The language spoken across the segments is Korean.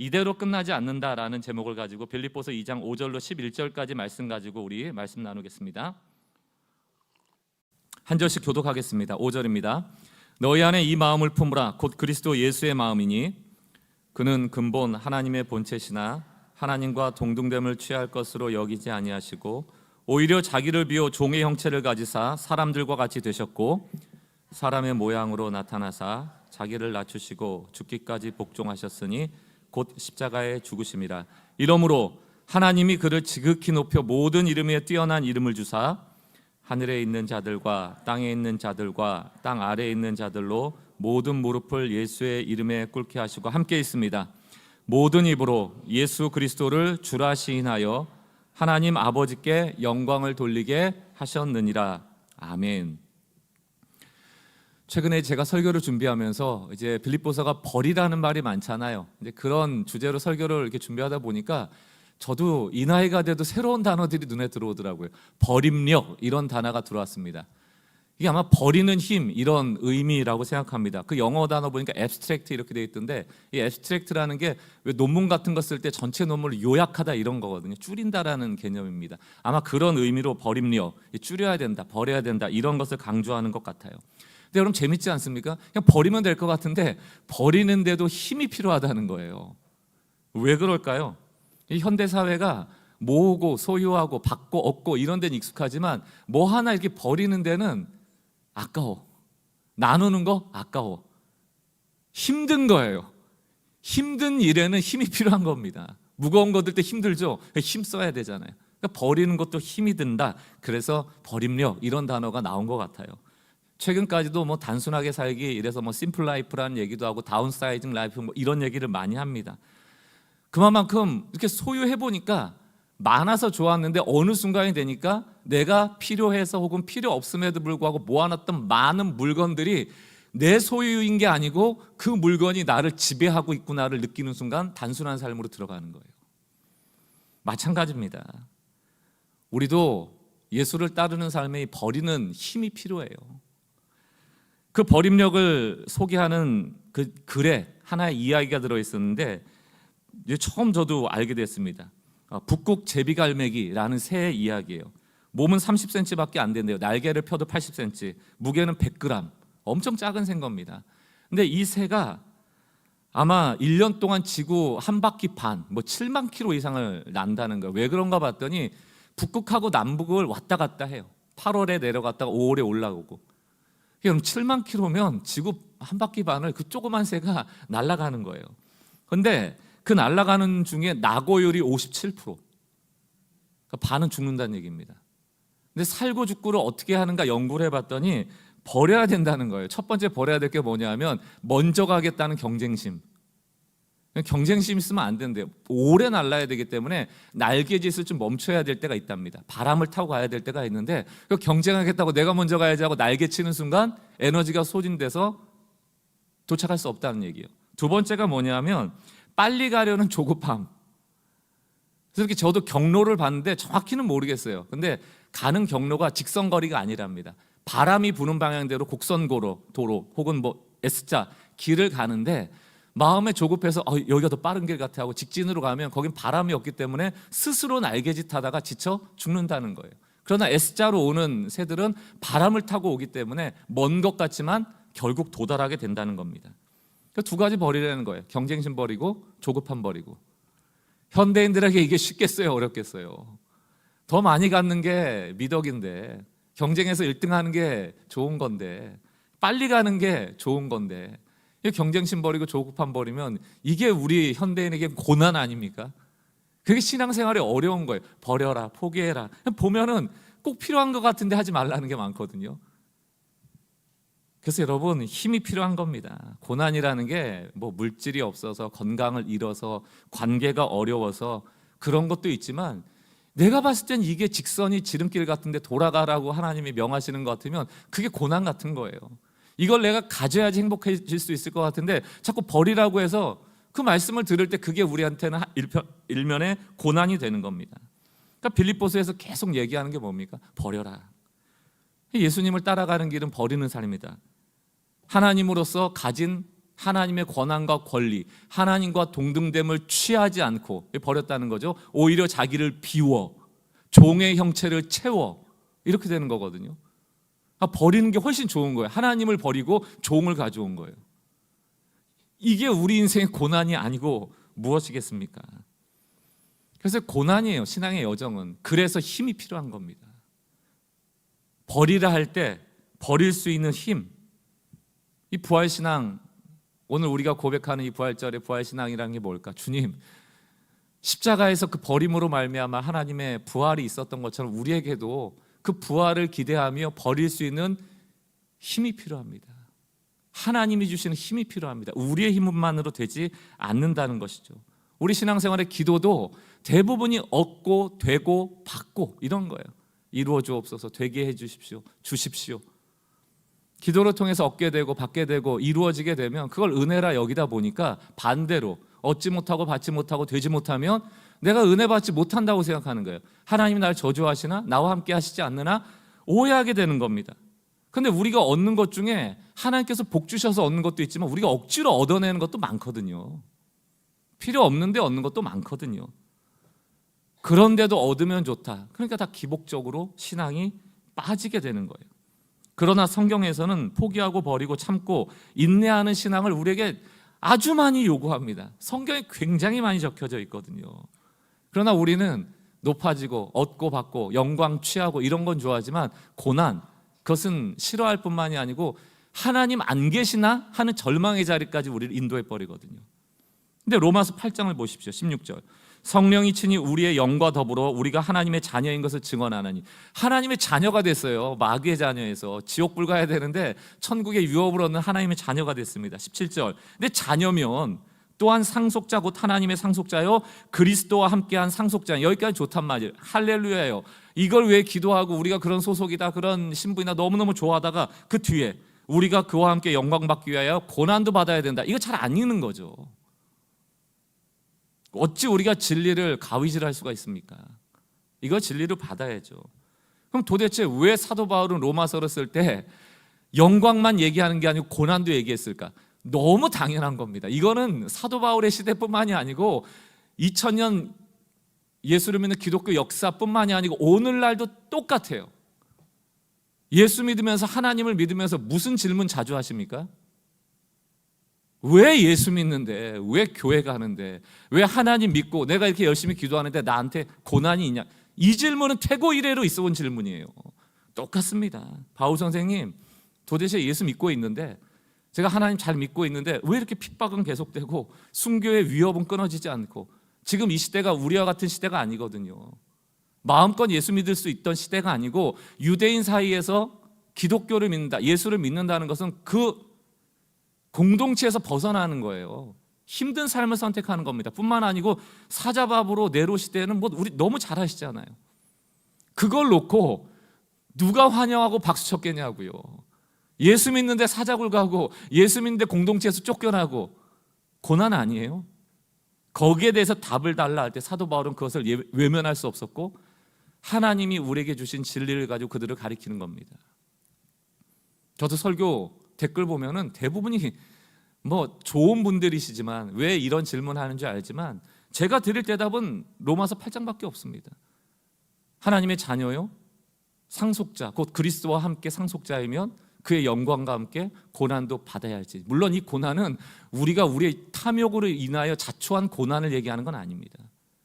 이대로 끝나지 않는다라는 제목을 가지고 빌립보서 2장 5절로 11절까지 말씀 가지고 우리 말씀 나누겠습니다. 한 절씩 교독하겠습니다. 5절입니다. 너희 안에 이 마음을 품으라. 곧 그리스도 예수의 마음이니 그는 근본 하나님의 본체시나 하나님과 동등됨을 취할 것으로 여기지 아니하시고 오히려 자기를 비워 종의 형체를 가지사 사람들과 같이 되셨고 사람의 모양으로 나타나사 자기를 낮추시고 죽기까지 복종하셨으니 곧 십자가에 죽으심이라. 이러므로 하나님이 그를 지극히 높여 모든 이름에 뛰어난 이름을 주사 하늘에 있는 자들과 땅에 있는 자들과 땅 아래에 있는 자들로 모든 무릎을 예수의 이름에 꿇게 하시고 함께 있습니다. 모든 입으로 예수 그리스도를 주라 시인하여 하나님 아버지께 영광을 돌리게 하셨느니라. 아멘. 최근에 제가 설교를 준비하면서 이제 빌립보서가 벌이라는 말이 많잖아요. 이제 그런 주제로 설교를 이렇게 준비하다 보니까 저도 이 나이가 돼도 새로운 단어들이 눈에 들어오더라고요. 버림력 이런 단어가 들어왔습니다. 이게 아마 버리는 힘 이런 의미라고 생각합니다. 그 영어 단어 보니까 abstract 이렇게 되어 있던데 이 abstract라는 게 왜 논문 같은 거 쓸 때 전체 논문을 요약하다 이런 거거든요. 줄인다라는 개념입니다. 아마 그런 의미로 버림력, 줄여야 된다, 버려야 된다 이런 것을 강조하는 것 같아요. 근데 여러분 재밌지 않습니까? 그냥 버리면 될 것 같은데 버리는데도 힘이 필요하다는 거예요. 왜 그럴까요? 이 현대 사회가 모으고 소유하고 받고 얻고 이런 데는 익숙하지만 뭐 하나 이렇게 버리는 데는 아까워. 나누는 거 아까워. 힘든 거예요. 힘든 일에는 힘이 필요한 겁니다. 무거운 거 들 때 힘들죠? 힘 써야 되잖아요. 그러니까 버리는 것도 힘이 든다. 그래서 버림력 이런 단어가 나온 것 같아요. 최근까지도 뭐 단순하게 살기 이래서 뭐 심플 라이프라는 얘기도 하고 다운사이징 라이프 뭐 이런 얘기를 많이 합니다. 그만큼 이렇게 소유해 보니까 많아서 좋았는데 어느 순간이 되니까 내가 필요해서 혹은 필요 없음에도 불구하고 모아놨던 많은 물건들이 내 소유인 게 아니고 그 물건이 나를 지배하고 있구나를 느끼는 순간 단순한 삶으로 들어가는 거예요. 마찬가지입니다. 우리도 예수를 따르는 삶에 버리는 힘이 필요해요. 그 버림력을 소개하는 그 글에 하나의 이야기가 들어있었는데 처음 저도 알게 됐습니다. 북극 제비갈매기라는 새의 이야기예요. 몸은 30cm밖에 안 된대요. 날개를 펴도 80cm, 무게는 100g, 엄청 작은 새인 겁니다. 근데 이 새가 아마 1년 동안 지구 한 바퀴 반, 뭐 7만 킬로 이상을 난다는 거예요. 왜 그런가 봤더니 북극하고 남북을 왔다 갔다 해요. 8월에 내려갔다가 5월에 올라오고. 그럼 7만 킬로면 지구 한 바퀴 반을 그 조그만 새가 날아가는 거예요. 그런데 그 날아가는 중에 낙오율이 57%. 그러니까 반은 죽는다는 얘기입니다. 근데 살고 죽고를 어떻게 하는가 연구를 해봤더니 버려야 된다는 거예요. 첫 번째 버려야 될 게 뭐냐면 먼저 가겠다는 경쟁심. 경쟁심 있으면 안 된대요. 오래 날아야 되기 때문에 날개짓을 좀 멈춰야 될 때가 있답니다. 바람을 타고 가야 될 때가 있는데 경쟁하겠다고 내가 먼저 가야지 하고 날개치는 순간 에너지가 소진돼서 도착할 수 없다는 얘기예요. 두 번째가 뭐냐면 빨리 가려는 조급함. 그래서 이렇게 저도 경로를 봤는데 정확히는 모르겠어요. 근데 가는 경로가 직선거리가 아니랍니다. 바람이 부는 방향대로 곡선도로 혹은 뭐 S자 길을 가는데 마음에 조급해서 여기가 더 빠른 길 같아 하고 직진으로 가면 거긴 바람이 없기 때문에 스스로 날개짓 하다가 지쳐 죽는다는 거예요. 그러나 S자로 오는 새들은 바람을 타고 오기 때문에 먼 것 같지만 결국 도달하게 된다는 겁니다. 두 가지 버리라는 거예요. 경쟁심 버리고 조급함 버리고. 현대인들에게 이게 쉽겠어요? 어렵겠어요? 더 많이 갖는 게 미덕인데 경쟁에서 1등하는 게 좋은 건데 빨리 가는 게 좋은 건데 경쟁심 버리고 조급함 버리면 이게 우리 현대인에게 고난 아닙니까? 그게 신앙생활이 어려운 거예요. 버려라, 포기해라. 보면은 꼭 필요한 것 같은데 하지 말라는 게 많거든요. 그래서 여러분 힘이 필요한 겁니다. 고난이라는 게 뭐 물질이 없어서 건강을 잃어서 관계가 어려워서 그런 것도 있지만 내가 봤을 땐 이게 직선이 지름길 같은데 돌아가라고 하나님이 명하시는 것 같으면 그게 고난 같은 거예요. 이걸 내가 가져야지 행복해질 수 있을 것 같은데 자꾸 버리라고 해서 그 말씀을 들을 때 그게 우리한테는 일면의 고난이 되는 겁니다. 그러니까 빌립보서에서 계속 얘기하는 게 뭡니까? 버려라. 예수님을 따라가는 길은 버리는 삶이다. 하나님으로서 가진 하나님의 권한과 권리, 하나님과 동등됨을 취하지 않고 버렸다는 거죠. 오히려 자기를 비워 종의 형체를 채워 이렇게 되는 거거든요. 버리는 게 훨씬 좋은 거예요. 하나님을 버리고 종을 가져온 거예요. 이게 우리 인생의 고난이 아니고 무엇이겠습니까? 그래서 고난이에요. 신앙의 여정은. 그래서 힘이 필요한 겁니다. 버리라 할 때 버릴 수 있는 힘. 이 부활신앙, 오늘 우리가 고백하는 이 부활절의 부활신앙이라는 게 뭘까? 주님, 십자가에서 그 버림으로 말미암아 하나님의 부활이 있었던 것처럼 우리에게도 그 부활을 기대하며 버릴 수 있는 힘이 필요합니다. 하나님이 주시는 힘이 필요합니다. 우리의 힘만으로 되지 않는다는 것이죠. 우리 신앙생활의 기도도 대부분이 얻고 되고 받고 이런 거예요. 이루어 주옵소서, 되게 해 주십시오, 주십시오. 기도를 통해서 얻게 되고 받게 되고 이루어지게 되면 그걸 은혜라 여기다 보니까 반대로 얻지 못하고 받지 못하고 되지 못하면 내가 은혜 받지 못한다고 생각하는 거예요. 하나님이 날 저주하시나? 나와 함께 하시지 않느나? 오해하게 되는 겁니다. 근데 우리가 얻는 것 중에 하나님께서 복 주셔서 얻는 것도 있지만 우리가 억지로 얻어내는 것도 많거든요. 필요 없는데 얻는 것도 많거든요. 그런데도 얻으면 좋다. 그러니까 다 기복적으로 신앙이 빠지게 되는 거예요. 그러나 성경에서는 포기하고 버리고 참고 인내하는 신앙을 우리에게 아주 많이 요구합니다. 성경에 굉장히 많이 적혀져 있거든요. 그러나 우리는 높아지고 얻고 받고 영광 취하고 이런 건 좋아하지만 고난, 그것은 싫어할 뿐만이 아니고 하나님 안 계시나 하는 절망의 자리까지 우리를 인도해 버리거든요. 근데 로마서 8장을 보십시오. 16절. 성령이 친히 우리의 영과 더불어 우리가 하나님의 자녀인 것을 증언하나니. 하나님의 자녀가 됐어요. 마귀의 자녀에서 지옥불 가야 되는데 천국의 유업을 얻는 하나님의 자녀가 됐습니다. 17절. 근데 자녀면 또한 상속자 곧 하나님의 상속자요 그리스도와 함께한 상속자. 여기까지 좋단 말이에요. 할렐루야예요. 이걸 왜 기도하고 우리가 그런 소속이다 그런 신분이나 너무너무 좋아하다가 그 뒤에 우리가 그와 함께 영광 받기 위하여 고난도 받아야 된다. 이거 잘 안 읽는 거죠. 어찌 우리가 진리를 가위질할 수가 있습니까? 이거 진리를 받아야죠. 그럼 도대체 왜 사도 바울은 로마서를 쓸 때 영광만 얘기하는 게 아니고 고난도 얘기했을까? 너무 당연한 겁니다. 이거는 사도 바울의 시대뿐만이 아니고 2000년 예수를 믿는 기독교 역사뿐만이 아니고 오늘날도 똑같아요. 예수 믿으면서 하나님을 믿으면서 무슨 질문 자주 하십니까? 왜 예수 믿는데, 왜 교회 가는데, 왜 하나님 믿고 내가 이렇게 열심히 기도하는데 나한테 고난이 있냐? 이 질문은 퇴고 이래로 있어 온 질문이에요. 똑같습니다. 바울 선생님, 도대체 예수 믿고 있는데 제가 하나님 잘 믿고 있는데 왜 이렇게 핍박은 계속되고 순교의 위협은 끊어지지 않고, 지금 이 시대가 우리와 같은 시대가 아니거든요. 마음껏 예수 믿을 수 있던 시대가 아니고 유대인 사이에서 기독교를 믿는다, 예수를 믿는다는 것은 그 공동체에서 벗어나는 거예요. 힘든 삶을 선택하는 겁니다. 뿐만 아니고 사자밥으로 네로 시대에는 뭐 우리 너무 잘 아시잖아요. 그걸 놓고 누가 환영하고 박수 쳤겠냐고요. 예수 믿는데 사자굴 가고 예수 믿는데 공동체에서 쫓겨나고 고난 아니에요? 거기에 대해서 답을 달라 할 때 사도 바울은 그것을 외면할 수 없었고 하나님이 우리에게 주신 진리를 가지고 그들을 가리키는 겁니다. 저도 설교 댓글 보면은 대부분이 뭐 좋은 분들이시지만 왜 이런 질문하는 줄 알지만 제가 드릴 대답은 로마서 8장밖에 없습니다. 하나님의 자녀요, 상속자 곧 그리스도와 함께 상속자이면 그의 영광과 함께 고난도 받아야 할지. 물론 이 고난은 우리가 우리의 탐욕으로 인하여 자초한 고난을 얘기하는 건 아닙니다.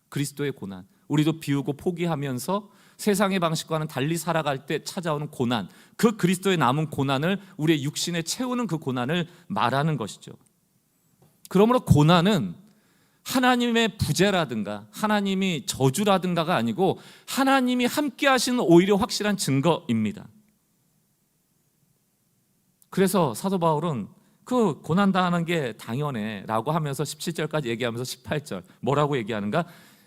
그리스도의 고난, 우리도 비우고 포기하면서 세상의 방식과는 달리 살아갈 때 찾아오는 고난, 그 그리스도의 남은 고난을 우리의 육신에 채우는 그 고난을 말하는 것이죠. 그러므로 고난은 하나님의 부재라든가 하나님이 저주라든가가 아니고 하나님이 함께 하시는 오히려 확실한 증거입니다. 그래서 사도 바울은 그 고난당하는 게 당연해 라고 하면서 17절까지 얘기하면서 18절 뭐라고 얘기하는가?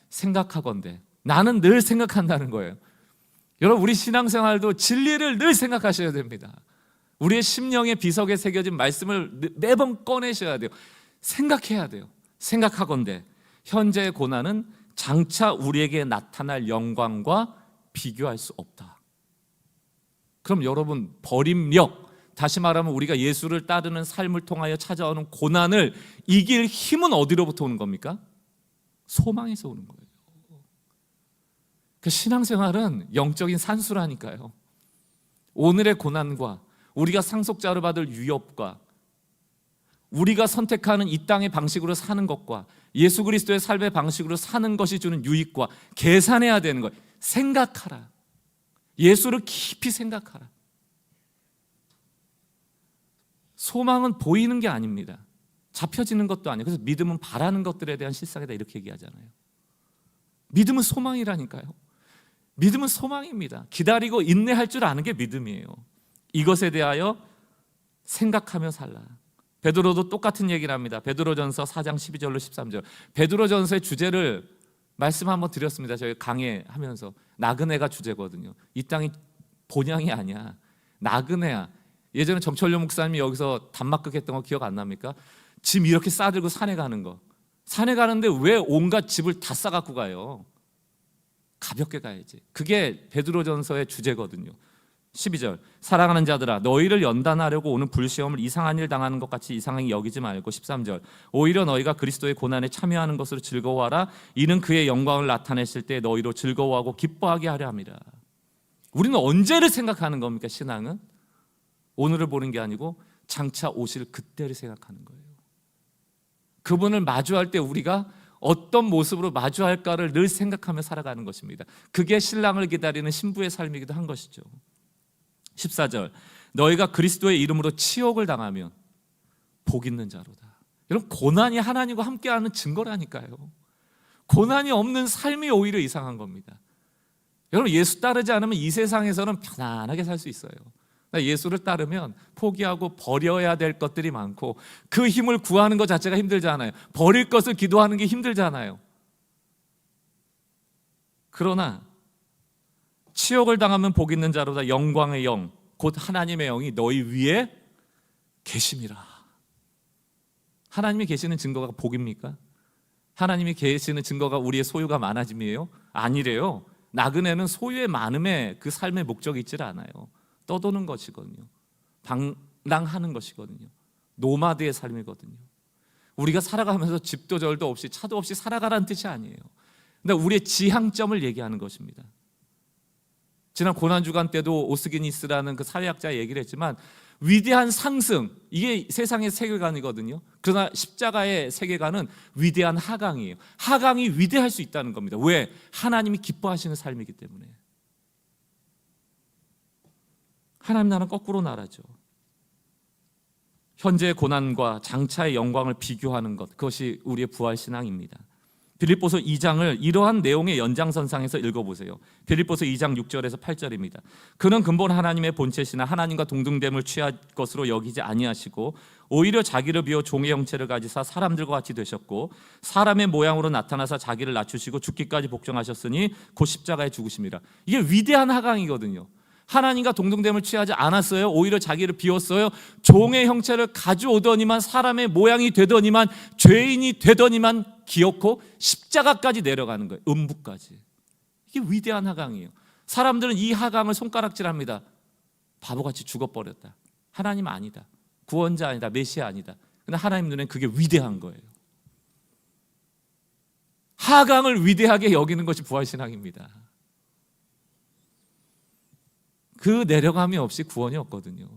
생각하건대, 나는 늘 생각한다는 거예요. 여러분, 우리 신앙생활도 진리를 늘 생각하셔야 됩니다. 우리의 심령의 비석에 새겨진 말씀을 매번 꺼내셔야 돼요. 생각해야 돼요. 생각하건대 현재의 고난은 장차 우리에게 나타날 영광과 비교할 수 없다. 그럼 여러분, 버림력, 다시 말하면 우리가 예수를 따르는 삶을 통하여 찾아오는 고난을 이길 힘은 어디로부터 오는 겁니까? 소망에서 오는 거예요. 그 신앙생활은 영적인 산수라니까요. 오늘의 고난과 우리가 상속자로 받을 위협과 우리가 선택하는 이 땅의 방식으로 사는 것과 예수 그리스도의 삶의 방식으로 사는 것이 주는 유익과 계산해야 되는 거예요. 생각하라. 예수를 깊이 생각하라. 소망은 보이는 게 아닙니다. 잡혀지는 것도 아니에요. 그래서 믿음은 바라는 것들에 대한 실상이다 이렇게 얘기하잖아요. 믿음은 소망이라니까요. 믿음은 소망입니다. 기다리고 인내할 줄 아는 게 믿음이에요. 이것에 대하여 생각하며 살라. 베드로도 똑같은 얘기를 합니다. 베드로전서 4장 12절로 13절. 베드로전서의 주제를 말씀 한번 드렸습니다. 저희 강해하면서 나그네가 주제거든요. 이 땅이 본향이 아니야. 나그네야. 예전에 정철료 목사님이 여기서 단막극 했던 거 기억 안 납니까? 짐 이렇게 싸들고 산에 가는 거. 산에 가는데 왜 온갖 집을 다 싸갖고 가요? 가볍게 가야지. 그게 베드로전서의 주제거든요. 12절 사랑하는 자들아 너희를 연단하려고 오는 불시험을 이상한 일 당하는 것 같이 이상하게 여기지 말고 13절 오히려 너희가 그리스도의 고난에 참여하는 것으로 즐거워하라. 이는 그의 영광을 나타내실 때 너희로 즐거워하고 기뻐하게 하려 함이라. 우리는 언제를 생각하는 겁니까? 신앙은 오늘을 보는 게 아니고 장차 오실 그때를 생각하는 거예요. 그분을 마주할 때 우리가 어떤 모습으로 마주할까를 늘 생각하며 살아가는 것입니다. 그게 신랑을 기다리는 신부의 삶이기도 한 것이죠. 14절 너희가 그리스도의 이름으로 치욕을 당하면 복 있는 자로다. 여러분 고난이 하나님과 함께하는 증거라니까요. 고난이 없는 삶이 오히려 이상한 겁니다. 여러분 예수 따르지 않으면 이 세상에서는 편안하게 살 수 있어요. 예수를 따르면 포기하고 버려야 될 것들이 많고 그 힘을 구하는 것 자체가 힘들잖아요. 버릴 것을 기도하는 게 힘들잖아요. 그러나 치욕을 당하면 복 있는 자로다. 영광의 영 곧 하나님의 영이 너희 위에 계심이라. 하나님이 계시는 증거가 복입니까? 하나님이 계시는 증거가 우리의 소유가 많아짐이에요? 아니래요. 나그네는 소유의 많음에 그 삶의 목적이 있질 않아요. 떠도는 것이거든요. 방랑하는 것이거든요. 노마드의 삶이거든요. 우리가 살아가면서 집도 절도 없이 차도 없이 살아가라는 뜻이 아니에요. 근데 우리의 지향점을 얘기하는 것입니다. 지난 고난주간 때도 오스기니스라는 그 사회학자 얘기를 했지만 위대한 상승, 이게 세상의 세계관이거든요. 그러나 십자가의 세계관은 위대한 하강이에요. 하강이 위대할 수 있다는 겁니다. 왜? 하나님이 기뻐하시는 삶이기 때문에. 하나님 나라는 거꾸로 나라죠. 현재의 고난과 장차의 영광을 비교하는 것, 그것이 우리의 부활신앙입니다. 빌립보서 2장을 이러한 내용의 연장선상에서 읽어보세요. 빌립보서 2장 6절에서 8절입니다. 그는 근본 하나님의 본체시나 하나님과 동등됨을 취할 것으로 여기지 아니하시고 오히려 자기를 비워 종의 형체를 가지사 사람들과 같이 되셨고 사람의 모양으로 나타나사 자기를 낮추시고 죽기까지 복종하셨으니 곧 십자가에 죽으심이라. 이게 위대한 하강이거든요. 하나님과 동등됨을 취하지 않았어요. 오히려 자기를 비웠어요. 종의 형체를 가져오더니만 사람의 모양이 되더니만 죄인이 되더니만 기어코 십자가까지 내려가는 거예요. 음부까지. 이게 위대한 하강이에요. 사람들은 이 하강을 손가락질합니다. 바보같이 죽어버렸다. 하나님 아니다. 구원자 아니다. 메시아 아니다. 근데 하나님 눈엔 그게 위대한 거예요. 하강을 위대하게 여기는 것이 부활신앙입니다. 그 내려감이 없이 구원이 없거든요.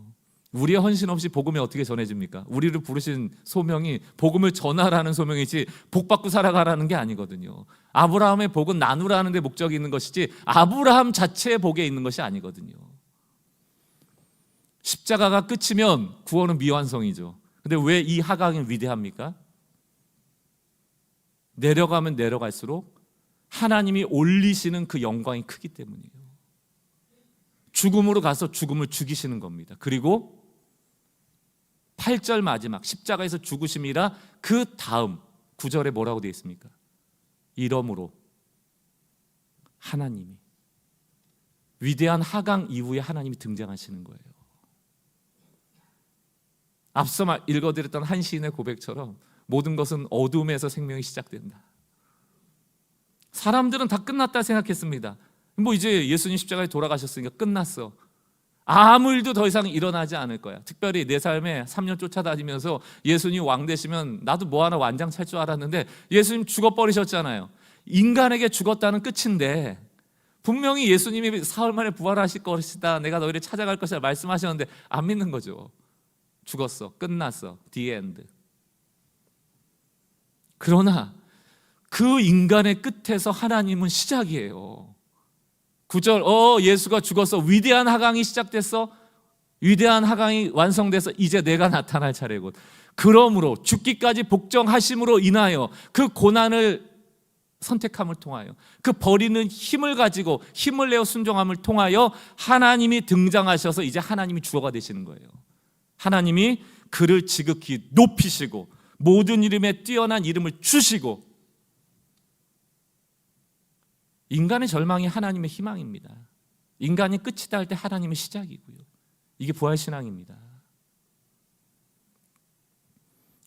우리의 헌신 없이 복음이 어떻게 전해집니까? 우리를 부르신 소명이 복음을 전하라는 소명이지 복 받고 살아가라는 게 아니거든요. 아브라함의 복은 나누라는 데 목적이 있는 것이지 아브라함 자체의 복에 있는 것이 아니거든요. 십자가가 끝이면 구원은 미완성이죠. 근데 왜 이 하강이 위대합니까? 내려가면 내려갈수록 하나님이 올리시는 그 영광이 크기 때문이에요. 죽음으로 가서 죽음을 죽이시는 겁니다. 그리고 8절 마지막 십자가에서 죽으심이라 그 다음 9절에 뭐라고 되어 있습니까? 이러므로 하나님이 위대한 하강 이후에 하나님이 등장하시는 거예요. 앞서 읽어드렸던 한 시인의 고백처럼 모든 것은 어둠에서 생명이 시작된다. 사람들은 다 끝났다 생각했습니다. 뭐 이제 예수님 십자가에 돌아가셨으니까 끝났어. 아무 일도 더 이상 일어나지 않을 거야. 특별히 내 삶에 3년 쫓아다니면서 예수님 왕 되시면 나도 뭐 하나 완장 찰 줄 알았는데 예수님 죽어버리셨잖아요. 인간에게 죽었다는 끝인데 분명히 예수님이 사흘 만에 부활하실 것이다, 내가 너희를 찾아갈 것이다 말씀하셨는데 안 믿는 거죠. 죽었어, 끝났어, the end. 그러나 그 인간의 끝에서 하나님은 시작이에요. 9절, 예수가 죽었어, 위대한 하강이 시작됐어, 위대한 하강이 완성돼서 이제 내가 나타날 차례고, 그러므로 죽기까지 복종하심으로 인하여 그 고난을 선택함을 통하여 그 버리는 힘을 가지고 힘을 내어 순종함을 통하여 하나님이 등장하셔서 이제 하나님이 주어가 되시는 거예요. 하나님이 그를 지극히 높이시고 모든 이름에 뛰어난 이름을 주시고, 인간의 절망이 하나님의 희망입니다. 인간이 끝이다 할 때 하나님의 시작이고요. 이게 부활신앙입니다.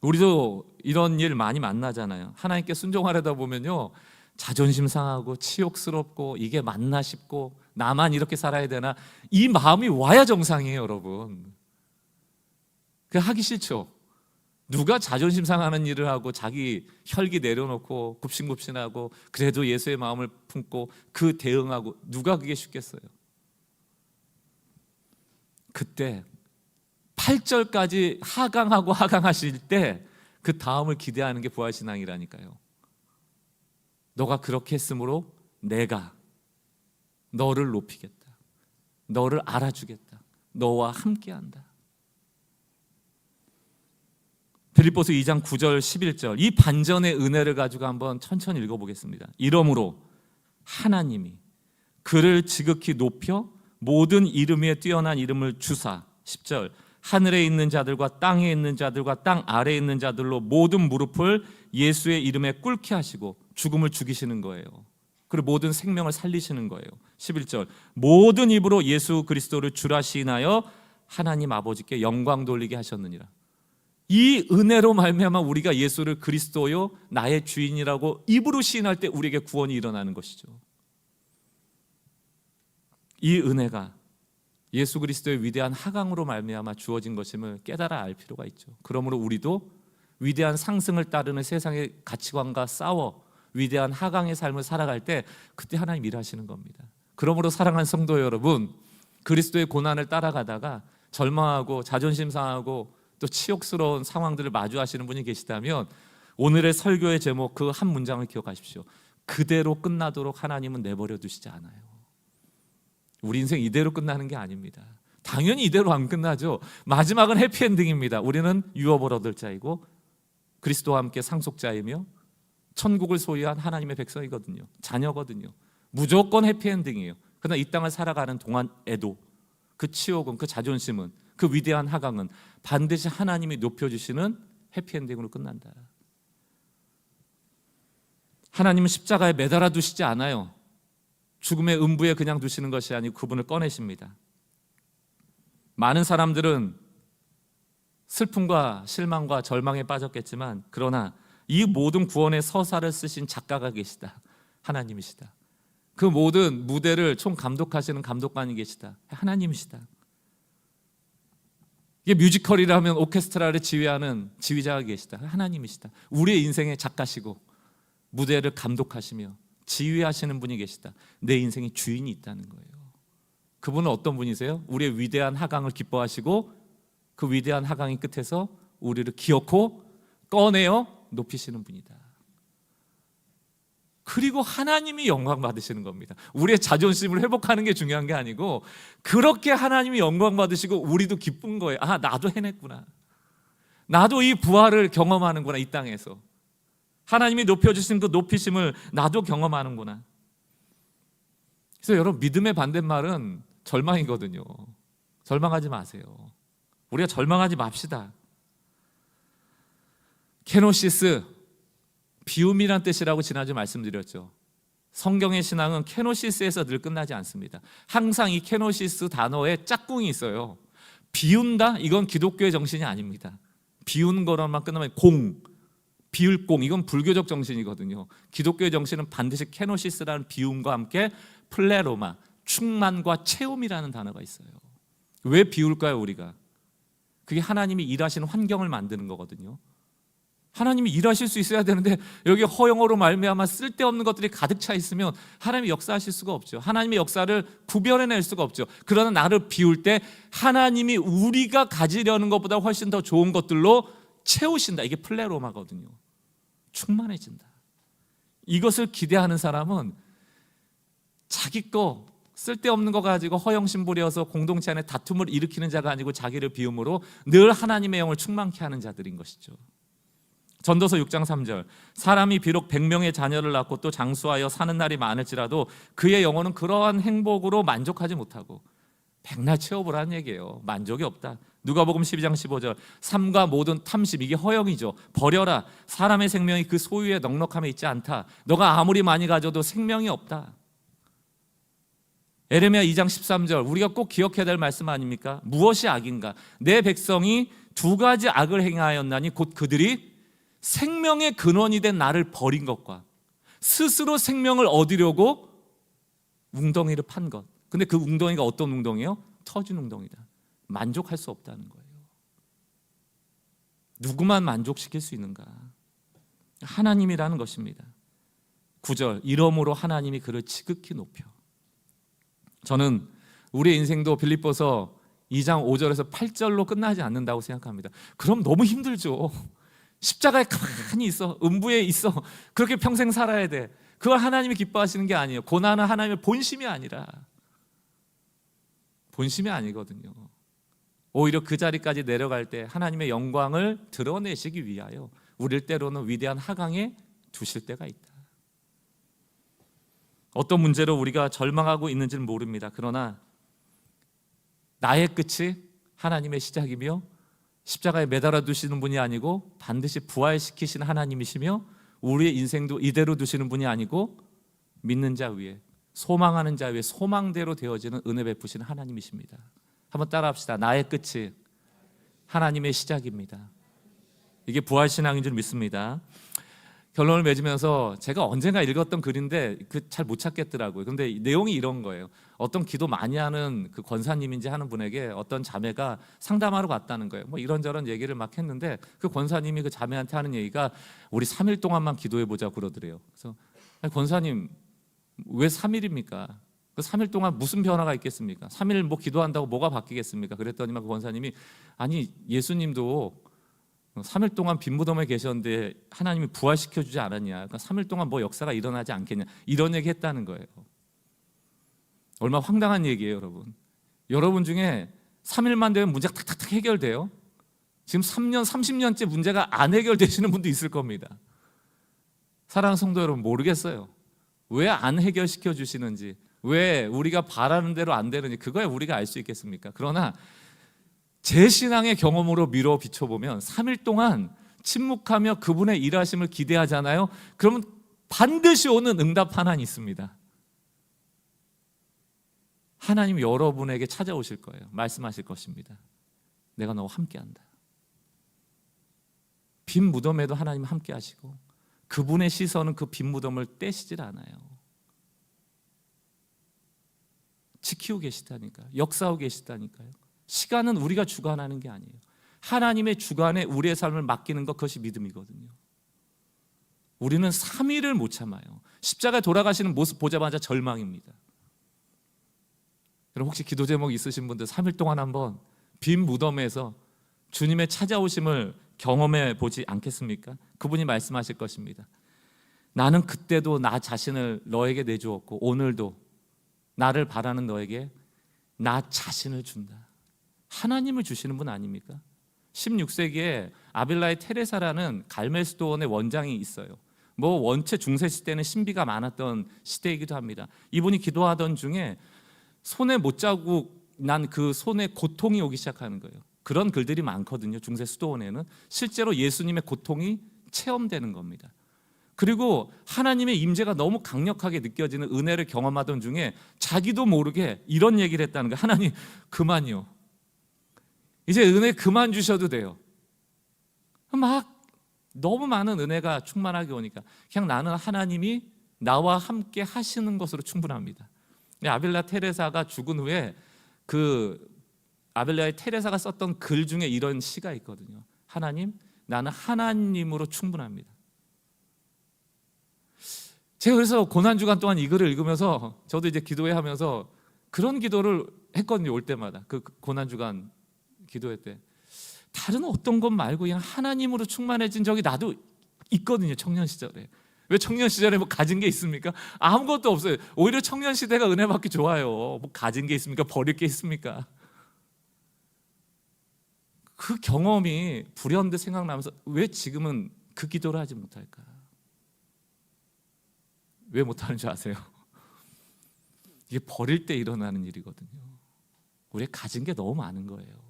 우리도 이런 일 많이 만나잖아요. 하나님께 순종하려다 보면요, 자존심 상하고 치욕스럽고 이게 맞나 싶고 나만 이렇게 살아야 되나, 이 마음이 와야 정상이에요, 여러분. 그 하기 싫죠. 누가 자존심 상하는 일을 하고 자기 혈기 내려놓고 굽신굽신하고 그래도 예수의 마음을 품고 그 대응하고, 누가 그게 쉽겠어요? 그때 8절까지 하강하고 하강하실 때 그 다음을 기대하는 게 부활신앙이라니까요. 너가 그렇게 했으므로 내가 너를 높이겠다, 너를 알아주겠다, 너와 함께한다. 빌립보서 2장 9절 11절, 이 반전의 은혜를 가지고 한번 천천히 읽어보겠습니다. 이러므로 하나님이 그를 지극히 높여 모든 이름 위에 뛰어난 이름을 주사, 10절, 하늘에 있는 자들과 땅에 있는 자들과 땅 아래에 있는 자들로 모든 무릎을 예수의 이름에 꿇게 하시고 죽음을 죽이시는 거예요. 그리고 모든 생명을 살리시는 거예요. 11절, 모든 입으로 예수 그리스도를 주라 시인하여 하나님 아버지께 영광 돌리게 하셨느니라. 이 은혜로 말미암아 우리가 예수를 그리스도요 나의 주인이라고 입으로 시인할 때 우리에게 구원이 일어나는 것이죠. 이 은혜가 예수 그리스도의 위대한 하강으로 말미암아 주어진 것임을 깨달아 알 필요가 있죠. 그러므로 우리도 위대한 상승을 따르는 세상의 가치관과 싸워 위대한 하강의 삶을 살아갈 때 그때 하나님 일하시는 겁니다. 그러므로 사랑하는 성도 여러분, 그리스도의 고난을 따라가다가 절망하고 자존심 상하고 또 치욕스러운 상황들을 마주하시는 분이 계시다면 오늘의 설교의 제목 그 한 문장을 기억하십시오. 그대로 끝나도록 하나님은 내버려 두시지 않아요. 우리 인생 이대로 끝나는 게 아닙니다. 당연히 이대로 안 끝나죠. 마지막은 해피엔딩입니다. 우리는 유업을 얻을 자이고 그리스도와 함께 상속자이며 천국을 소유한 하나님의 백성이거든요. 자녀거든요. 무조건 해피엔딩이에요. 그러나 이 땅을 살아가는 동안에도 그 치욕은, 그 자존심은, 그 위대한 하강은 반드시 하나님이 높여주시는 해피엔딩으로 끝난다. 하나님은 십자가에 매달아 두시지 않아요. 죽음의 음부에 그냥 두시는 것이 아니고 그분을 꺼내십니다. 많은 사람들은 슬픔과 실망과 절망에 빠졌겠지만 그러나 이 모든 구원의 서사를 쓰신 작가가 계시다. 하나님이시다. 그 모든 무대를 총 감독하시는 감독관이 계시다. 하나님이시다. 이게 뮤지컬이라면 오케스트라를 지휘하는 지휘자가 계시다. 하나님이시다. 우리의 인생의 작가시고 무대를 감독하시며 지휘하시는 분이 계시다. 내 인생의 주인이 있다는 거예요. 그분은 어떤 분이세요? 우리의 위대한 하강을 기뻐하시고 그 위대한 하강의 끝에서 우리를 기어코 꺼내어 높이시는 분이다. 그리고 하나님이 영광 받으시는 겁니다. 우리의 자존심을 회복하는 게 중요한 게 아니고 그렇게 하나님이 영광 받으시고 우리도 기쁜 거예요. 아, 나도 해냈구나. 나도 이 부활을 경험하는구나. 이 땅에서 하나님이 높여주신 그 높이심을 나도 경험하는구나. 그래서 여러분, 믿음의 반대말은 절망이거든요. 절망하지 마세요. 우리가 절망하지 맙시다. 케노시스, 비움이란 뜻이라고 지난주에 말씀드렸죠. 성경의 신앙은 케노시스에서 늘 끝나지 않습니다. 항상 이 케노시스 단어에 짝꿍이 있어요. 비운다? 이건 기독교의 정신이 아닙니다. 비우는 거로만 끝나면 비울 공, 이건 불교적 정신이거든요. 기독교의 정신은 반드시 케노시스라는 비움과 함께 플레로마, 충만과 채움이라는 단어가 있어요. 왜 비울까요, 우리가? 그게 하나님이 일하시는 환경을 만드는 거거든요. 하나님이 일하실 수 있어야 되는데 여기 허영으로 말미암아 쓸데없는 것들이 가득 차 있으면 하나님이 역사하실 수가 없죠. 하나님의 역사를 구별해낼 수가 없죠. 그러나 나를 비울 때 하나님이 우리가 가지려는 것보다 훨씬 더 좋은 것들로 채우신다. 이게 플레로마거든요. 충만해진다. 이것을 기대하는 사람은 자기 거 쓸데없는 거 가지고 허영심부려서 공동체 안에 다툼을 일으키는 자가 아니고 자기를 비움으로 늘 하나님의 영을 충만케 하는 자들인 것이죠. 전도서 6장 3절, 사람이 비록 100명의 자녀를 낳고 또 장수하여 사는 날이 많을지라도 그의 영혼은 그러한 행복으로 만족하지 못하고 백날 채워보라는 얘기예요. 만족이 없다. 누가복음 12장 15절, 삶과 모든 탐심, 이게 허영이죠. 버려라. 사람의 생명이 그 소유의 넉넉함에 있지 않다. 너가 아무리 많이 가져도 생명이 없다. 에레미야 2장 13절, 우리가 꼭 기억해야 될 말씀 아닙니까? 무엇이 악인가? 내 백성이 두 가지 악을 행하였나니 곧 그들이 생명의 근원이 된 나를 버린 것과 스스로 생명을 얻으려고 웅덩이를 판 것. 근데 그 웅덩이가 어떤 웅덩이요? 터진 웅덩이다. 만족할 수 없다는 거예요. 누구만 만족시킬 수 있는가? 하나님이라는 것입니다. 9절, 이러므로 하나님이 그를 지극히 높여. 저는 우리의 인생도 빌립보서 2장 5절에서 8절로 끝나지 않는다고 생각합니다. 그럼 너무 힘들죠. 십자가에 가만히 있어, 음부에 있어, 그렇게 평생 살아야 돼. 그걸 하나님이 기뻐하시는 게 아니에요. 고난은 하나님의 본심이 아니라, 본심이 아니거든요. 오히려 그 자리까지 내려갈 때 하나님의 영광을 드러내시기 위하여 우리를 때로는 위대한 하강에 두실 때가 있다. 어떤 문제로 우리가 절망하고 있는지는 모릅니다. 그러나 나의 끝이 하나님의 시작이며 십자가에 매달아 두시는 분이 아니고 반드시 부활시키시는 하나님이시며 우리의 인생도 이대로 두시는 분이 아니고 믿는 자 위에, 소망하는 자 위에 소망대로 되어지는 은혜 베푸시는 하나님이십니다. 한번 따라합시다. 나의 끝이 하나님의 시작입니다. 이게 부활신앙인 줄 믿습니다. 결론을 맺으면서 제가 언젠가 읽었던 글인데 잘 못 찾겠더라고요. 근데 내용이 이런 거예요. 어떤 기도 많이 하는 그 권사님인지 하는 분에게 어떤 자매가 상담하러 갔다는 거예요. 뭐 이런저런 얘기를 막 했는데 그 권사님이 그 자매한테 하는 얘기가 우리 3일 동안만 기도해 보자 그러더래요. 그래서 권사님 왜 3일입니까? 그 3일 동안 무슨 변화가 있겠습니까? 3일 뭐 기도한다고 뭐가 바뀌겠습니까? 그랬더니만 그 권사님이 아니 예수님도 3일 동안 빈 무덤에 계셨는데 하나님이 부활시켜주지 않았냐? 그러니까 3일 동안 뭐 역사가 일어나지 않겠냐? 이런 얘기 했다는 거예요. 얼마나 황당한 얘기예요, 여러분. 여러분 중에 3일만 되면 문제가 탁탁탁 해결돼요. 지금 3년, 30년째 문제가 안 해결되시는 분도 있을 겁니다. 사랑하는 성도 여러분, 모르겠어요. 왜 안 해결시켜 주시는지, 왜 우리가 바라는 대로 안 되는지 그거야 우리가 알 수 있겠습니까? 그러나 제 신앙의 경험으로 미뤄 비춰보면 3일 동안 침묵하며 그분의 일하심을 기대하잖아요. 그러면 반드시 오는 응답 하나는 있습니다. 하나님 여러분에게 찾아오실 거예요. 말씀하실 것입니다. 내가 너와 함께한다. 빈 무덤에도 하나님 함께 하시고 그분의 시선은 그 빈 무덤을 떼시질 않아요. 지키고 계시다니까요. 역사하고 계시다니까요. 시간은 우리가 주관하는 게 아니에요. 하나님의 주관에 우리의 삶을 맡기는 것, 그것이 믿음이거든요. 우리는 3일을 못 참아요. 십자가에 돌아가시는 모습 보자마자 절망입니다. 여러분 혹시 기도 제목 있으신 분들 3일 동안 한번 빈 무덤에서 주님의 찾아오심을 경험해 보지 않겠습니까? 그분이 말씀하실 것입니다. 나는 그때도 나 자신을 너에게 내주었고 오늘도 나를 바라는 너에게 나 자신을 준다. 하나님을 주시는 분 아닙니까? 16세기에 아빌라의 테레사라는 갈멜스도원의 원장이 있어요. 뭐 원체 중세 시대는 신비가 많았던 시대이기도 합니다. 이분이 기도하던 중에 손에 못자국 난 그 손에 고통이 오기 시작하는 거예요. 그런 글들이 많거든요. 중세 수도원에는 실제로 예수님의 고통이 체험되는 겁니다. 그리고 하나님의 임재가 너무 강력하게 느껴지는 은혜를 경험하던 중에 자기도 모르게 이런 얘기를 했다는 거예요. 하나님 그만요. 이제 은혜 그만 주셔도 돼요. 막 너무 많은 은혜가 충만하게 오니까 그냥 나는 하나님이 나와 함께 하시는 것으로 충분합니다. 아빌라 테레사가 죽은 후에 그 아벨레아의 테레사가 썼던 글 중에 이런 시가 있거든요. 하나님, 나는 하나님으로 충분합니다. 제가 그래서 고난주간 동안 이 글을 읽으면서 저도 이제 기도회 하면서 그런 기도를 했거든요. 올 때마다 그 고난주간 기도회 때 다른 어떤 것 말고 그냥 하나님으로 충만해진 적이 나도 있거든요. 청년 시절에. 왜 청년 시절에 뭐 가진 게 있습니까? 아무것도 없어요. 오히려 청년 시대가 은혜 받기 좋아요. 뭐 가진 게 있습니까? 버릴 게 있습니까? 그 경험이 불현듯 생각나면서 왜 지금은 그 기도를 하지 못할까? 왜 못하는 줄 아세요? 이게 버릴 때 일어나는 일이거든요. 우리가 가진 게 너무 많은 거예요.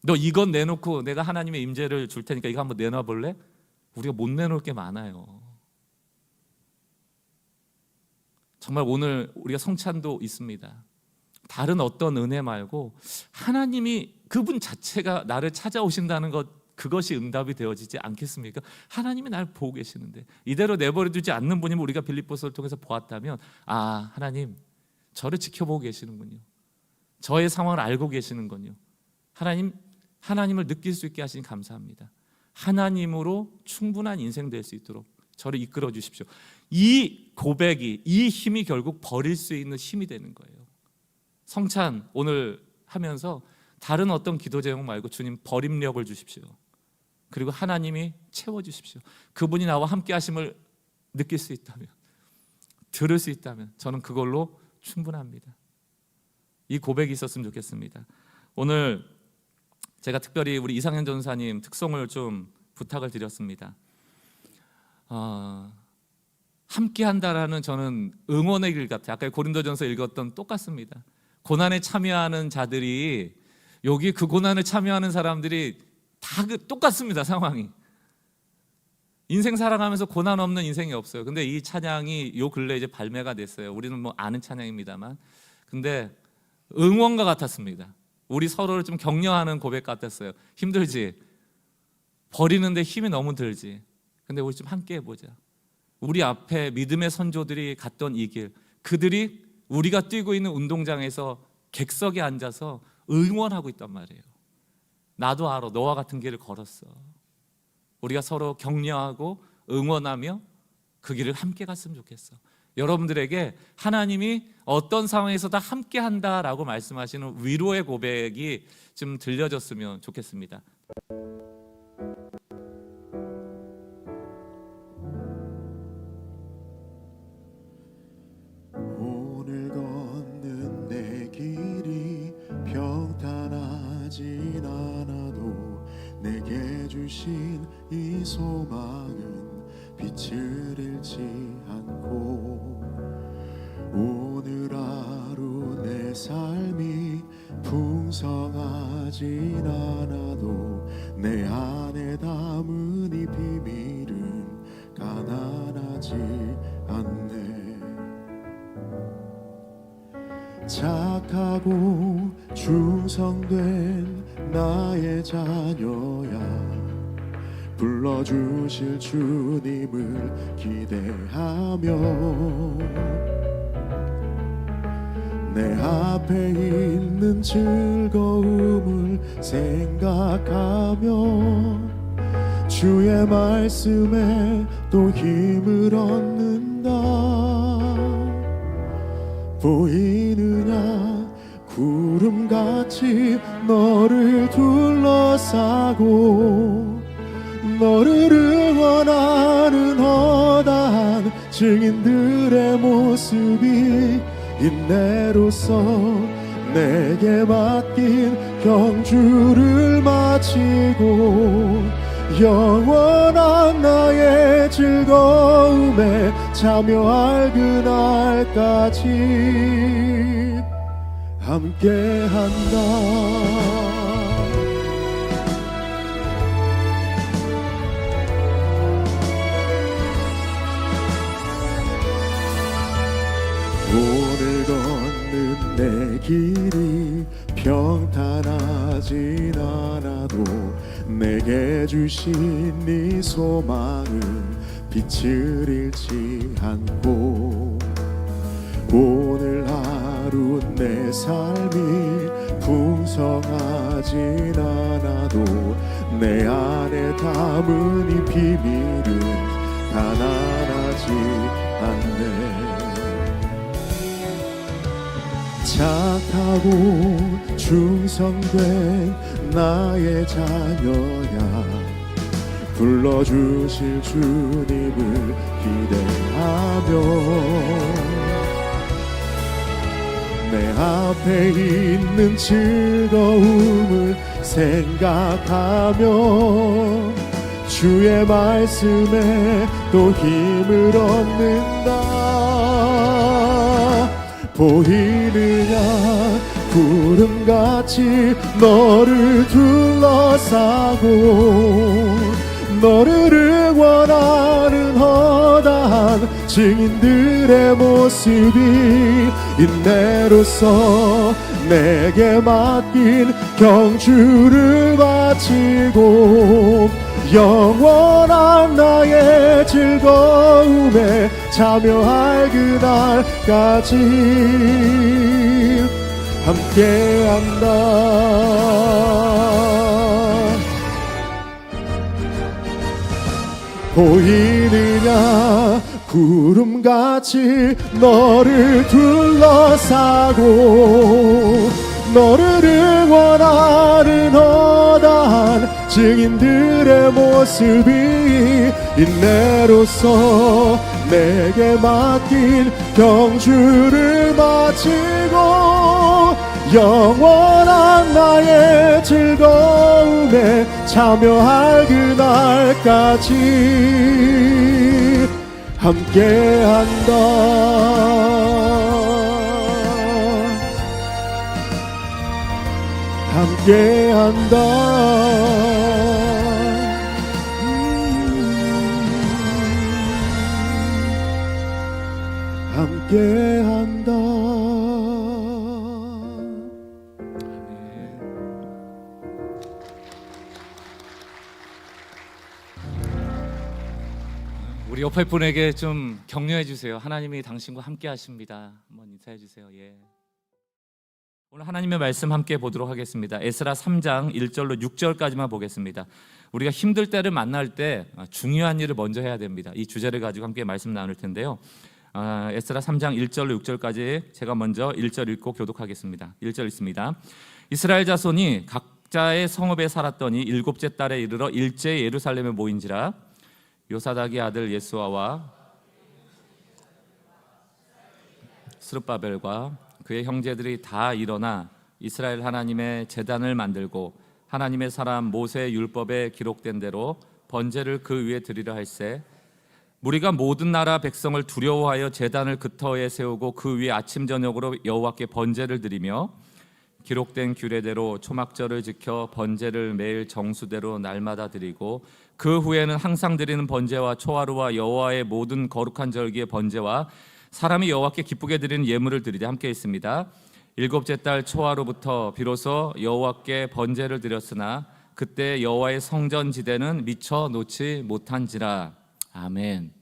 너 이건 내놓고 내가 하나님의 임재를 줄 테니까 이거 한번 내놔 볼래? 우리가 못 내놓을 게 많아요. 정말 오늘 우리가 성찬도 있습니다. 다른 어떤 은혜 말고 하나님이 그분 자체가 나를 찾아오신다는 것, 그것이 응답이 되어지지 않겠습니까? 하나님이 나를 보고 계시는데 이대로 내버려두지 않는 분이면 우리가 빌립보서를 통해서 보았다면 아, 하나님 저를 지켜보고 계시는군요. 저의 상황을 알고 계시는군요. 하나님을 느낄 수 있게 하시니 감사합니다. 하나님으로 충분한 인생 될 수 있도록 저를 이끌어 주십시오. 이 고백이, 이 힘이 결국 버릴 수 있는 힘이 되는 거예요. 성찬 오늘 하면서 다른 어떤 기도 제목 말고 주님 버림력을 주십시오. 그리고 하나님이 채워주십시오. 그분이 나와 함께 하심을 느낄 수 있다면, 들을 수 있다면 저는 그걸로 충분합니다. 이 고백이 있었으면 좋겠습니다. 오늘 제가 특별히 우리 이상현 전사님 특송을 좀 부탁을 드렸습니다. 함께 한다라는 저는 응원의 길 같아요. 아까 고린도전서 읽었던 똑같습니다. 고난에 참여하는 자들이 여기 그 고난에 참여하는 사람들이 다 똑같습니다. 상황이 인생 살아가면서 고난 없는 인생이 없어요. 근데 이 찬양이 요 근래 이제 발매가 됐어요. 우리는 뭐 아는 찬양입니다만, 근데 응원가 같았습니다. 우리 서로를 좀 격려하는 고백 같았어요. 힘들지? 버리는데 힘이 너무 들지? 근데 우리 좀 함께 해보자. 우리 앞에 믿음의 선조들이 갔던 이 길, 그들이 우리가 뛰고 있는 운동장에서 객석에 앉아서 응원하고 있단 말이에요. 나도 알아. 너와 같은 길을 걸었어. 우리가 서로 격려하고 응원하며 그 길을 함께 갔으면 좋겠어. 여러분들에게 하나님이 어떤 상황에서 다 함께 한다라고 말씀하시는 위로의 고백이 좀 들려졌으면 좋겠습니다. 오늘 걷는 내 길이 평탄하진 않아도 내게 주신 이 소망은 빛을 잃지 않고, 오늘 하루 내 삶이 풍성하진 않아도 내 안에 담은 이 비밀은 가난하지 않네. 착하고 충성된 나의 자녀야, 불러주실 주님을 기대하며 내 앞에 있는 즐거움을 생각하며 주의 말씀에 또 힘을 얻는다. 보이느냐 구름같이 너를 둘러싸고 너를 응원하는 허다한 증인들의 모습이 인내로서 내게 맡긴 경주를 마치고 영원한 나의 즐거움에 참여할 그날까지 함께한다. 오늘 걷는 내 길이 평탄하진 않아도 내게 주신 이 소망은 빛을 잃지 않고, 오늘 하루 내 삶이 풍성하진 않아도 내 안에 담은 이 비밀은 가난하지 않네. 착하고 충성된 나의 자녀야, 불러주실 주님을 기대하며 내 앞에 있는 즐거움을 생각하며 주의 말씀에 또 힘을 얻는다. 보이느냐 구름같이 너를 둘러싸고 너를 응원하는 허다한 증인들의 모습이 인내로서 내게 맡긴 경주를 바치고 영원한 나의 즐거움에 참여할 그날까지 함께한다. 보이느냐 구름같이 너를 둘러싸고 너를 응원하는 허다한 증인들의 모습이 인내로서 내게 맡긴 경주를 마치고 영원한 나의 즐거움에 참여할 그날까지 함께한다. 함께한다. 함께한다. 우리 옆에 분에게 좀 격려해 주세요. 하나님이 당신과 함께 하십니다. 한번 인사해 주세요. 예. 오늘 하나님의 말씀 함께 보도록 하겠습니다. 에스라 3장 1절로 6절까지만 보겠습니다. 우리가 힘들 때를 만날 때 중요한 일을 먼저 해야 됩니다. 이 주제를 가지고 함께 말씀 나눌 텐데요. 에스라 3장 1절로 6절까지 제가 먼저 1절 읽고 교독하겠습니다. 1절 읽습니다. 이스라엘 자손이 각자의 성읍에 살았더니 일곱째 달에 이르러 일제히 예루살렘에 모인지라. 요사닥의 아들 예수아와 스룹바벨과 그의 형제들이 다 일어나 이스라엘 하나님의 제단을 만들고 하나님의 사람 모세의 율법에 기록된 대로 번제를 그 위에 드리려 할세. 무리가 모든 나라 백성을 두려워하여 제단을 그 터에 세우고 그 위에 아침 저녁으로 여호와께 번제를 드리며 기록된 규례대로 초막절을 지켜 번제를 매일 정수대로 날마다 드리고 그 후에는 항상 드리는 번제와 초하루와 여호와의 모든 거룩한 절기의 번제와 사람이 여호와께 기쁘게 드리는 예물을 드리되 함께 있습니다. 일곱째 달 초하루부터 비로소 여호와께 번제를 드렸으나 그때 여호와의 성전 지대는 미처 놓지 못한지라. 아멘.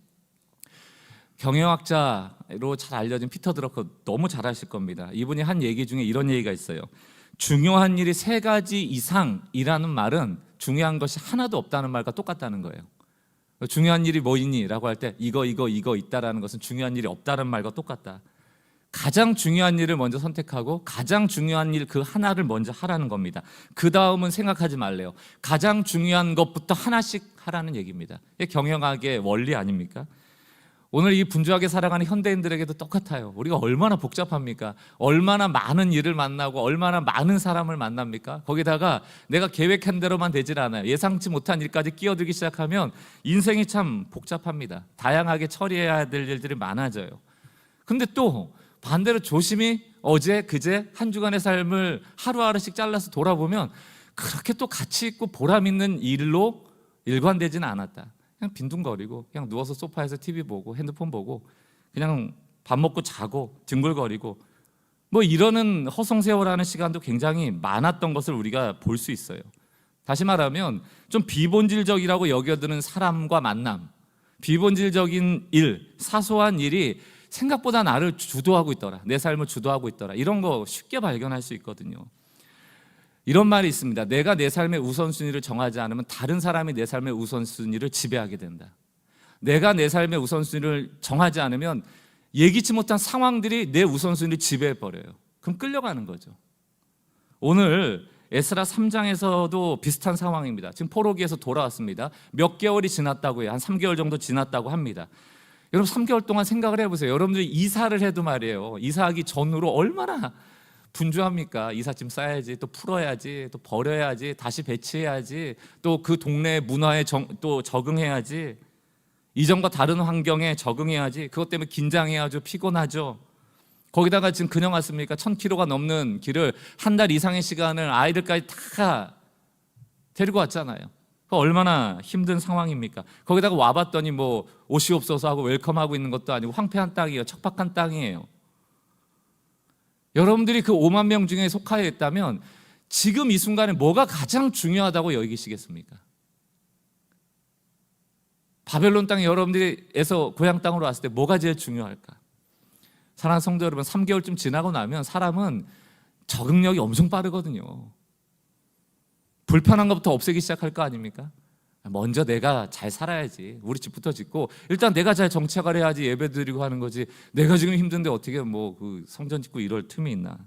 경영학자로 잘 알려진 피터 드러커 너무 잘 아실 겁니다. 이분이 한 얘기 중에 이런 얘기가 있어요. 중요한 일이 3가지 이상이라는 말은 중요한 것이 하나도 없다는 말과 똑같다는 거예요. 중요한 일이 뭐 있니? 라고 할 때 이거 있다라는 것은 중요한 일이 없다는 말과 똑같다. 가장 중요한 일을 먼저 선택하고 가장 중요한 일 그 하나를 먼저 하라는 겁니다. 그 다음은 생각하지 말래요. 가장 중요한 것부터 하나씩 하라는 얘기입니다. 이게 경영학의 원리 아닙니까? 오늘 이 분주하게 살아가는 현대인들에게도 똑같아요. 우리가 얼마나 복잡합니까? 얼마나 많은 일을 만나고 얼마나 많은 사람을 만납니까? 거기다가 내가 계획한 대로만 되질 않아요. 예상치 못한 일까지 끼어들기 시작하면 인생이 참 복잡합니다. 다양하게 처리해야 될 일들이 많아져요. 근데 또 반대로 조심히 어제 그제 한 주간의 삶을 하루하루씩 잘라서 돌아보면 그렇게 또 가치 있고 보람 있는 일로 일관되지는 않았다. 그냥 빈둥거리고 그냥 누워서 소파에서 TV 보고 핸드폰 보고 그냥 밥 먹고 자고 뒹굴거리고 뭐 이러는 허송세월하는 시간도 굉장히 많았던 것을 우리가 볼 수 있어요. 다시 말하면 좀 비본질적이라고 여겨드는 사람과 만남, 비본질적인 일, 사소한 일이 생각보다 나를 주도하고 있더라, 내 삶을 주도하고 있더라, 이런 거 쉽게 발견할 수 있거든요. 이런 말이 있습니다. 내가 내 삶의 우선순위를 정하지 않으면 다른 사람이 내 삶의 우선순위를 지배하게 된다. 내가 내 삶의 우선순위를 정하지 않으면 예기치 못한 상황들이 내 우선순위를 지배해버려요. 그럼 끌려가는 거죠. 오늘 에스라 3장에서도 비슷한 상황입니다. 지금 포로기에서 돌아왔습니다. 몇 개월이 지났다고 해요. 한 3개월 정도 지났다고 합니다. 여러분 3개월 동안 생각을 해보세요. 여러분들이 이사를 해도 말이에요, 이사하기 전으로 얼마나 분주합니까? 이삿짐 싸야지, 또 풀어야지, 또 버려야지, 다시 배치해야지, 또 그 동네 문화에 또 적응해야지, 이전과 다른 환경에 적응해야지. 그것 때문에 긴장해야죠, 피곤하죠. 거기다가 지금 그냥 왔습니까? 1000km가 넘는 길을 한 달 이상의 시간을 아이들까지 다 데리고 왔잖아요. 얼마나 힘든 상황입니까? 거기다가 와봤더니 뭐 옷이 없어서 하고 웰컴하고 있는 것도 아니고 황폐한 땅이에요. 척박한 땅이에요. 여러분들이 그 5만 명 중에 속하여 있다면 지금 이 순간에 뭐가 가장 중요하다고 여기시겠습니까? 바벨론 땅에 여러분들이에서 고향 땅으로 왔을 때 뭐가 제일 중요할까? 사랑하는 성도 여러분, 3개월쯤 지나고 나면 사람은 적응력이 엄청 빠르거든요. 불편한 것부터 없애기 시작할 거 아닙니까? 먼저 내가 잘 살아야지, 우리 집부터 짓고 일단 내가 잘 정착을 해야지 예배 드리고 하는 거지, 내가 지금 힘든데 어떻게 뭐 그 성전 짓고 이럴 틈이 있나?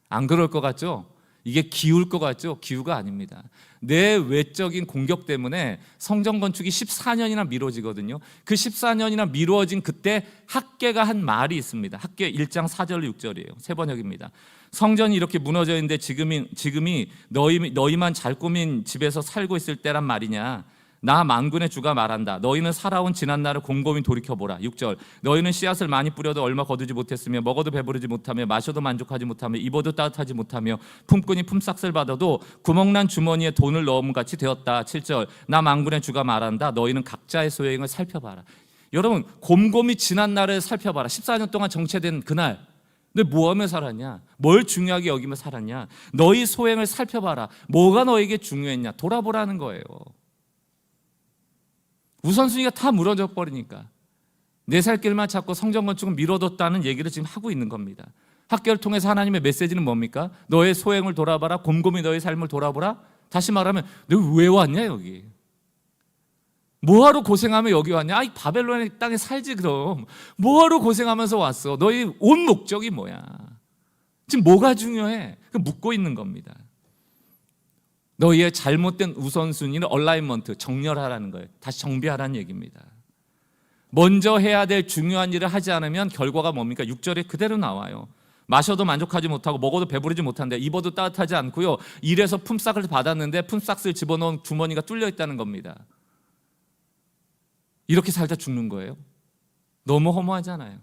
안 그럴 것 같죠? 이게 기우일 것 같죠? 기우가 아닙니다. 내 외적인 공격 때문에 성전 건축이 14년이나 미뤄지거든요. 그 14년이나 미루어진 그때 학개가 한 말이 있습니다. 학개 1장 4절 6절이에요. 세 번역입니다. 성전이 이렇게 무너져 있는데 지금이 너희만 잘 꾸민 집에서 살고 있을 때란 말이냐? 나 만군의 주가 말한다. 너희는 살아온 지난 날을 곰곰이 돌이켜보라. 6절. 너희는 씨앗을 많이 뿌려도 얼마 거두지 못했으며 먹어도 배부르지 못하며 마셔도 만족하지 못하며 입어도 따뜻하지 못하며 품꾼이 품삯을 받아도 구멍난 주머니에 돈을 넣음 같이 되었다. 7절. 나 만군의 주가 말한다. 너희는 각자의 소행을 살펴봐라. 여러분, 곰곰이 지난 날을 살펴봐라. 14년 동안 정체된 그날 너 뭐 하며 살았냐? 뭘 중요하게 여기며 살았냐? 너희 소행을 살펴봐라. 뭐가 너에게 중요했냐? 돌아보라는 거예요. 우선순위가 다 무너져 버리니까 내 살 길만 찾고 성전 건축은 미뤄뒀다는 얘기를 지금 하고 있는 겁니다. 학교를 통해서 하나님의 메시지는 뭡니까? 너의 소행을 돌아봐라. 곰곰이 너의 삶을 돌아보라. 다시 말하면 너 왜 왔냐 여기? 뭐하러 고생하며 여기 왔냐? 아이 바벨론의 땅에 살지 그럼. 뭐하러 고생하면서 왔어? 너의 온 목적이 뭐야? 지금 뭐가 중요해? 그 묻고 있는 겁니다. 너희의 잘못된 우선순위는 얼라이먼트, 정렬하라는 거예요. 다시 정비하라는 얘기입니다. 먼저 해야 될 중요한 일을 하지 않으면 결과가 뭡니까? 6절에 그대로 나와요. 마셔도 만족하지 못하고 먹어도 배부르지 못한데 입어도 따뜻하지 않고요. 일해서 품삯을 받았는데 품삯을 집어넣은 주머니가 뚫려 있다는 겁니다. 이렇게 살다 죽는 거예요. 너무 허무하잖아요.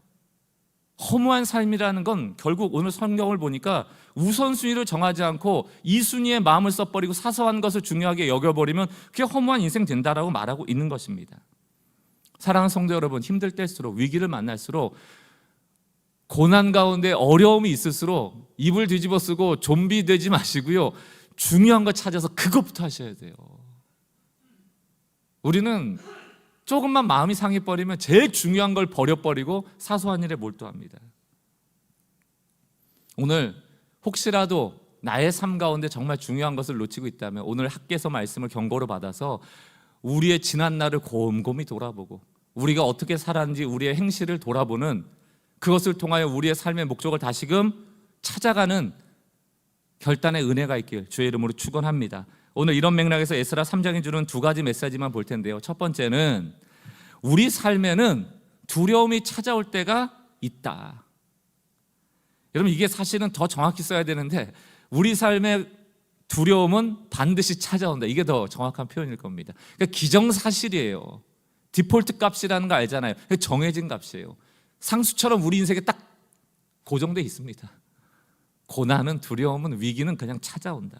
허무한 삶이라는 건 결국 오늘 성경을 보니까 우선순위를 정하지 않고 이순위에 마음을 써버리고 사소한 것을 중요하게 여겨버리면 그게 허무한 인생 된다라고 말하고 있는 것입니다. 사랑하는 성도 여러분, 힘들 때일수록, 위기를 만날수록, 고난 가운데 어려움이 있을수록 입을 뒤집어 쓰고 좀비 되지 마시고요, 중요한 거 찾아서 그것부터 하셔야 돼요. 우리는 조금만 마음이 상해버리면 제일 중요한 걸 버려버리고 사소한 일에 몰두합니다. 오늘 혹시라도 나의 삶 가운데 정말 중요한 것을 놓치고 있다면 오늘 학개서 말씀을 경고로 받아서 우리의 지난 날을 곰곰이 돌아보고 우리가 어떻게 살았는지 우리의 행실을 돌아보는, 그것을 통하여 우리의 삶의 목적을 다시금 찾아가는 결단의 은혜가 있길 주의 이름으로 축원합니다. 오늘 이런 맥락에서 에스라 3장이 주는 두 가지 메시지만 볼 텐데요. 첫 번째는 우리 삶에는 두려움이 찾아올 때가 있다. 여러분, 이게 사실은 더 정확히 써야 되는데 우리 삶의 두려움은 반드시 찾아온다. 이게 더 정확한 표현일 겁니다. 그러니까 기정사실이에요. 디폴트 값이라는 거 알잖아요. 정해진 값이에요. 상수처럼 우리 인생에 딱 고정되어 있습니다. 고난은, 두려움은, 위기는 그냥 찾아온다.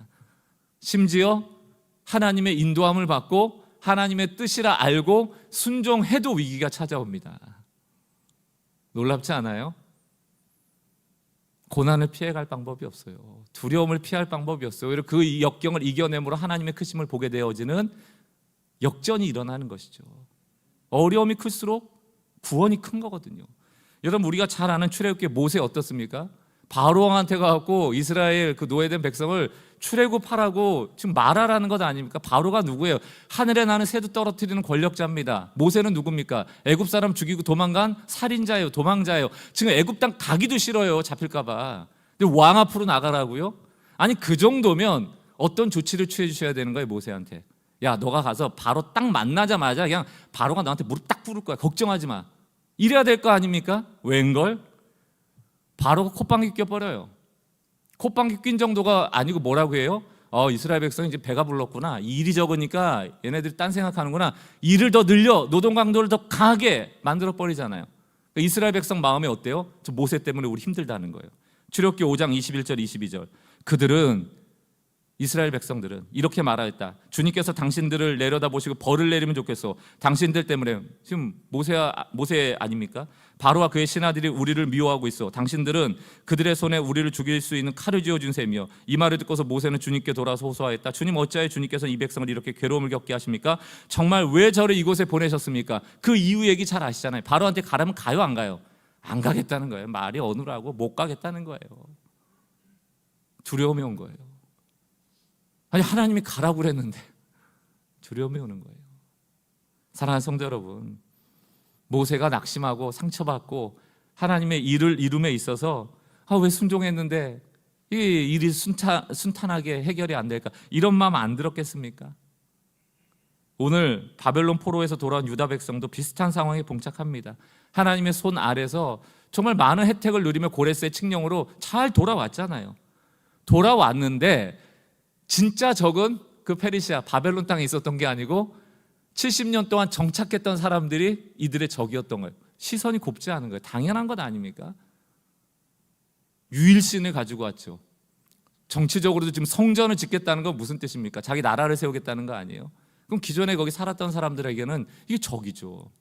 심지어 하나님의 인도함을 받고 하나님의 뜻이라 알고 순종해도 위기가 찾아옵니다. 놀랍지 않아요? 고난을 피해갈 방법이 없어요. 두려움을 피할 방법이 없어요. 오히려 그 역경을 이겨내므로 하나님의 크심을 보게 되어지는 역전이 일어나는 것이죠. 어려움이 클수록 구원이 큰 거거든요. 여러분 우리가 잘 아는 출애굽기 모세 어떻습니까? 바로 왕한테 가갖고 이스라엘 그 노예된 백성을 출애굽하라고 지금 말하라는 것 아닙니까? 바로가 누구예요? 하늘에 나는 새도 떨어뜨리는 권력자입니다. 모세는 누굽니까? 애굽 사람 죽이고 도망간 살인자예요. 도망자예요. 지금 애굽 땅 가기도 싫어요. 잡힐까봐. 근데 왕 앞으로 나가라고요? 아니 그 정도면 어떤 조치를 취해 주셔야 되는 거예요, 모세한테. 야, 너가 가서 바로 딱 만나자마자 그냥 바로가 너한테 무릎 딱 꿇을 거야. 걱정하지 마. 이래야 될 거 아닙니까? 웬걸? 바로가 콧방귀 껴버려요. 콧방귀 낀 정도가 아니고 뭐라고 해요? 이스라엘 백성이 이제 배가 불렀구나. 일이 적으니까 얘네들이 딴 생각하는구나. 일을 더 늘려 노동 강도를 더 강하게 만들어 버리잖아요. 그러니까 이스라엘 백성 마음이 어때요? 저 모세 때문에 우리 힘들다는 거예요. 출애굽기 5장 21절 22절. 그들은 이스라엘 백성들은 이렇게 말하였다. 주님께서 당신들을 내려다보시고 벌을 내리면 좋겠어. 당신들 때문에 지금 모세 아닙니까? 바로와 그의 신하들이 우리를 미워하고 있어. 당신들은 그들의 손에 우리를 죽일 수 있는 칼을 쥐어준 셈이여. 이 말을 듣고서 모세는 주님께 돌아서 호소하였다. 주님 어찌하여 주님께서 이 백성을 이렇게 괴로움을 겪게 하십니까? 정말 왜 저를 이곳에 보내셨습니까? 그 이유 얘기 잘 아시잖아요. 바로한테 가라면 가요 안 가요? 안 가겠다는 거예요. 말이 어눌하고 못 가겠다는 거예요. 두려움이 온 거예요. 아니 하나님이 가라고 그랬는데 두려움이 오는 거예요. 사랑하는 성도 여러분, 모세가 낙심하고 상처받고 하나님의 일을 이룸에 있어서 왜 순종했는데 이 일이 순탄하게 해결이 안 될까? 이런 마음 안 들었겠습니까? 오늘 바벨론 포로에서 돌아온 유다 백성도 비슷한 상황에 봉착합니다. 하나님의 손 아래서 정말 많은 혜택을 누리며 고레스의 칙령으로 잘 돌아왔잖아요. 돌아왔는데 진짜 적은 그 페르시아 바벨론 땅에 있었던 게 아니고 70년 동안 정착했던 사람들이 이들의 적이었던 거예요. 시선이 곱지 않은 거예요. 당연한 것 아닙니까? 유일신을 가지고 왔죠. 정치적으로도 지금 성전을 짓겠다는 건 무슨 뜻입니까? 자기 나라를 세우겠다는 거 아니에요? 그럼 기존에 거기 살았던 사람들에게는 이게 적이죠.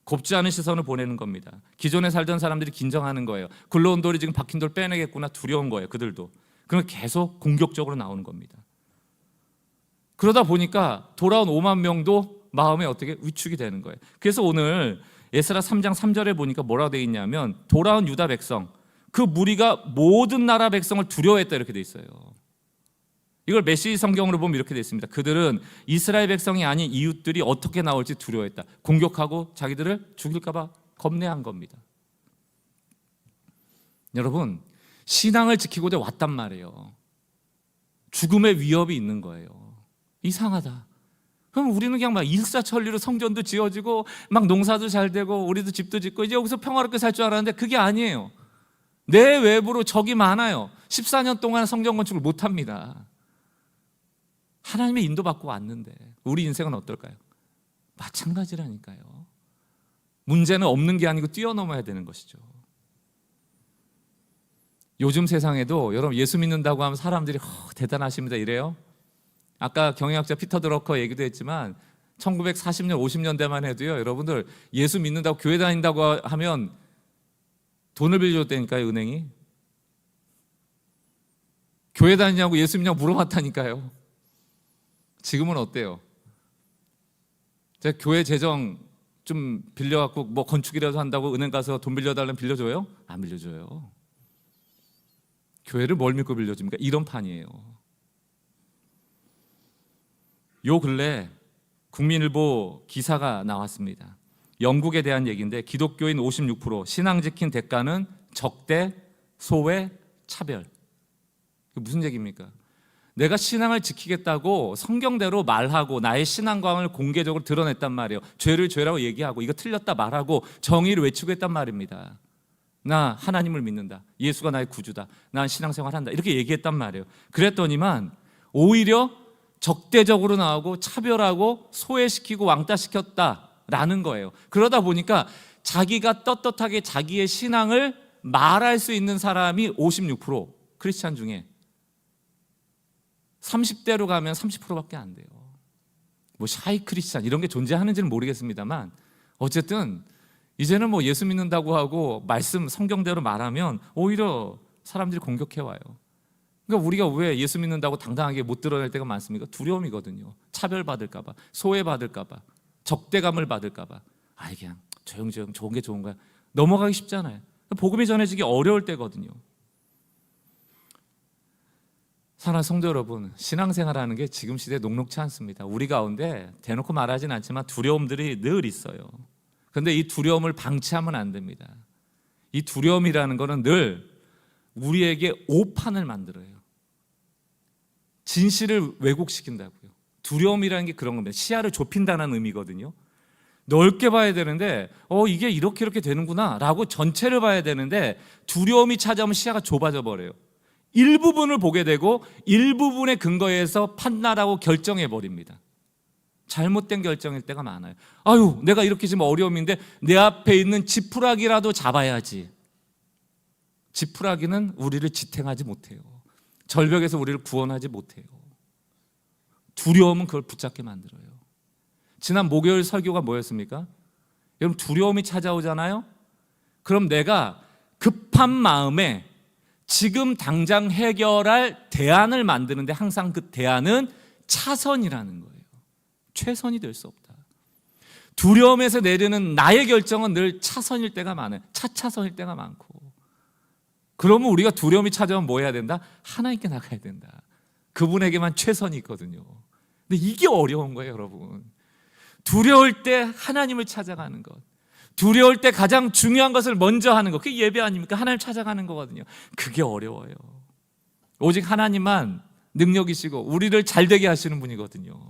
곱지 않은 시선을 보내는 겁니다. 기존에 살던 사람들이 긴장하는 거예요. 굴러온 돌이 지금 박힌 돌 빼내겠구나 두려운 거예요. 그들도. 그럼 계속 공격적으로 나오는 겁니다. 그러다 보니까 돌아온 5만 명도 마음에 어떻게 위축이 되는 거예요. 그래서 오늘 에스라 3장 3절에 보니까 뭐라고 되어 있냐면 돌아온 유다 백성, 그 무리가 모든 나라 백성을 두려워했다 이렇게 되어 있어요. 이걸 메시지 성경으로 보면 이렇게 되어 있습니다. 그들은 이스라엘 백성이 아닌 이웃들이 어떻게 나올지 두려워했다. 공격하고 자기들을 죽일까 봐 겁내한 겁니다. 여러분, 신앙을 지키고자 왔단 말이에요. 죽음의 위협이 있는 거예요. 이상하다. 그럼 우리는 그냥 막 일사천리로 성전도 지어지고 막 농사도 잘 되고 우리도 집도 짓고 이제 여기서 평화롭게 살 줄 알았는데 그게 아니에요. 내 외부로 적이 많아요. 14년 동안 성전 건축을 못합니다. 하나님의 인도받고 왔는데 우리 인생은 어떨까요? 마찬가지라니까요. 문제는 없는 게 아니고 뛰어넘어야 되는 것이죠. 요즘 세상에도 여러분 예수 믿는다고 하면 사람들이 대단하십니다 이래요. 아까 경영학자 피터 드러커 얘기도 했지만 1940년 50년대만 해도요, 여러분들 예수 믿는다고 교회 다닌다고 하면 돈을 빌려줬다니까요. 은행이 교회 다니냐고 예수 믿냐고 물어봤다니까요. 지금은 어때요? 제가 교회 재정 좀 빌려갖고 뭐 건축이라도 한다고 은행 가서 돈 빌려달라면 빌려줘요? 안 빌려줘요. 교회를 뭘 믿고 빌려줍니까? 이런 판이에요. 요 근래 국민일보 기사가 나왔습니다. 영국에 대한 얘기인데 기독교인 56% 신앙 지킨 대가는 적대, 소외, 차별. 이게 무슨 얘기입니까? 내가 신앙을 지키겠다고 성경대로 말하고 나의 신앙광을 공개적으로 드러냈단 말이에요. 죄를 죄라고 얘기하고 이거 틀렸다 말하고 정의를 외치고 했단 말입니다. 나 하나님을 믿는다. 예수가 나의 구주다. 난 신앙생활한다. 이렇게 얘기했단 말이에요. 그랬더니만 오히려 적대적으로 나오고 차별하고 소외시키고 왕따시켰다라는 거예요. 그러다 보니까 자기가 떳떳하게 자기의 신앙을 말할 수 있는 사람이 56% 크리스찬 중에 30대로 가면 30%밖에 안 돼요. 뭐 샤이 크리스찬 이런 게 존재하는지는 모르겠습니다만 어쨌든 이제는 뭐 예수 믿는다고 하고 말씀 성경대로 말하면 오히려 사람들이 공격해 와요. 그러니까 우리가 왜 예수 믿는다고 당당하게 못 드러낼 때가 많습니까? 두려움이거든요. 차별받을까 봐, 소외받을까 봐, 적대감을 받을까 봐. 그냥 조용조용 좋은 게 좋은 거야. 넘어가기 쉽잖아요. 복음이 전해지기 어려울 때거든요. 사랑하는 성도 여러분, 신앙생활하는 게 지금 시대에 녹록치 않습니다. 우리 가운데 대놓고 말하진 않지만 두려움들이 늘 있어요. 그런데 이 두려움을 방치하면 안 됩니다. 이 두려움이라는 것은 늘 우리에게 오판을 만들어요. 진실을 왜곡시킨다고요. 두려움이라는 게 그런 겁니다. 시야를 좁힌다는 의미거든요. 넓게 봐야 되는데 이게 이렇게 되는구나 라고 전체를 봐야 되는데, 두려움이 찾아오면 시야가 좁아져 버려요. 일부분을 보게 되고 일부분의 근거에서 판단하고 결정해 버립니다. 잘못된 결정일 때가 많아요. 내가 이렇게 지금 어려움인데 내 앞에 있는 지푸라기라도 잡아야지. 지푸라기는 우리를 지탱하지 못해요. 절벽에서 우리를 구원하지 못해요. 두려움은 그걸 붙잡게 만들어요. 지난 목요일 설교가 뭐였습니까? 여러분, 두려움이 찾아오잖아요. 그럼 내가 급한 마음에 지금 당장 해결할 대안을 만드는데 항상 그 대안은 차선이라는 거예요. 최선이 될 수 없다. 두려움에서 내리는 나의 결정은 늘 차선일 때가 많아요. 차차선일 때가 많고. 그러면 우리가 두려움이 찾아오면 뭐 해야 된다? 하나님께 나가야 된다. 그분에게만 최선이 있거든요. 근데 이게 어려운 거예요, 여러분. 두려울 때 하나님을 찾아가는 것, 두려울 때 가장 중요한 것을 먼저 하는 것, 그게 예배 아닙니까? 하나님 찾아가는 거거든요. 그게 어려워요. 오직 하나님만 능력이시고 우리를 잘되게 하시는 분이거든요.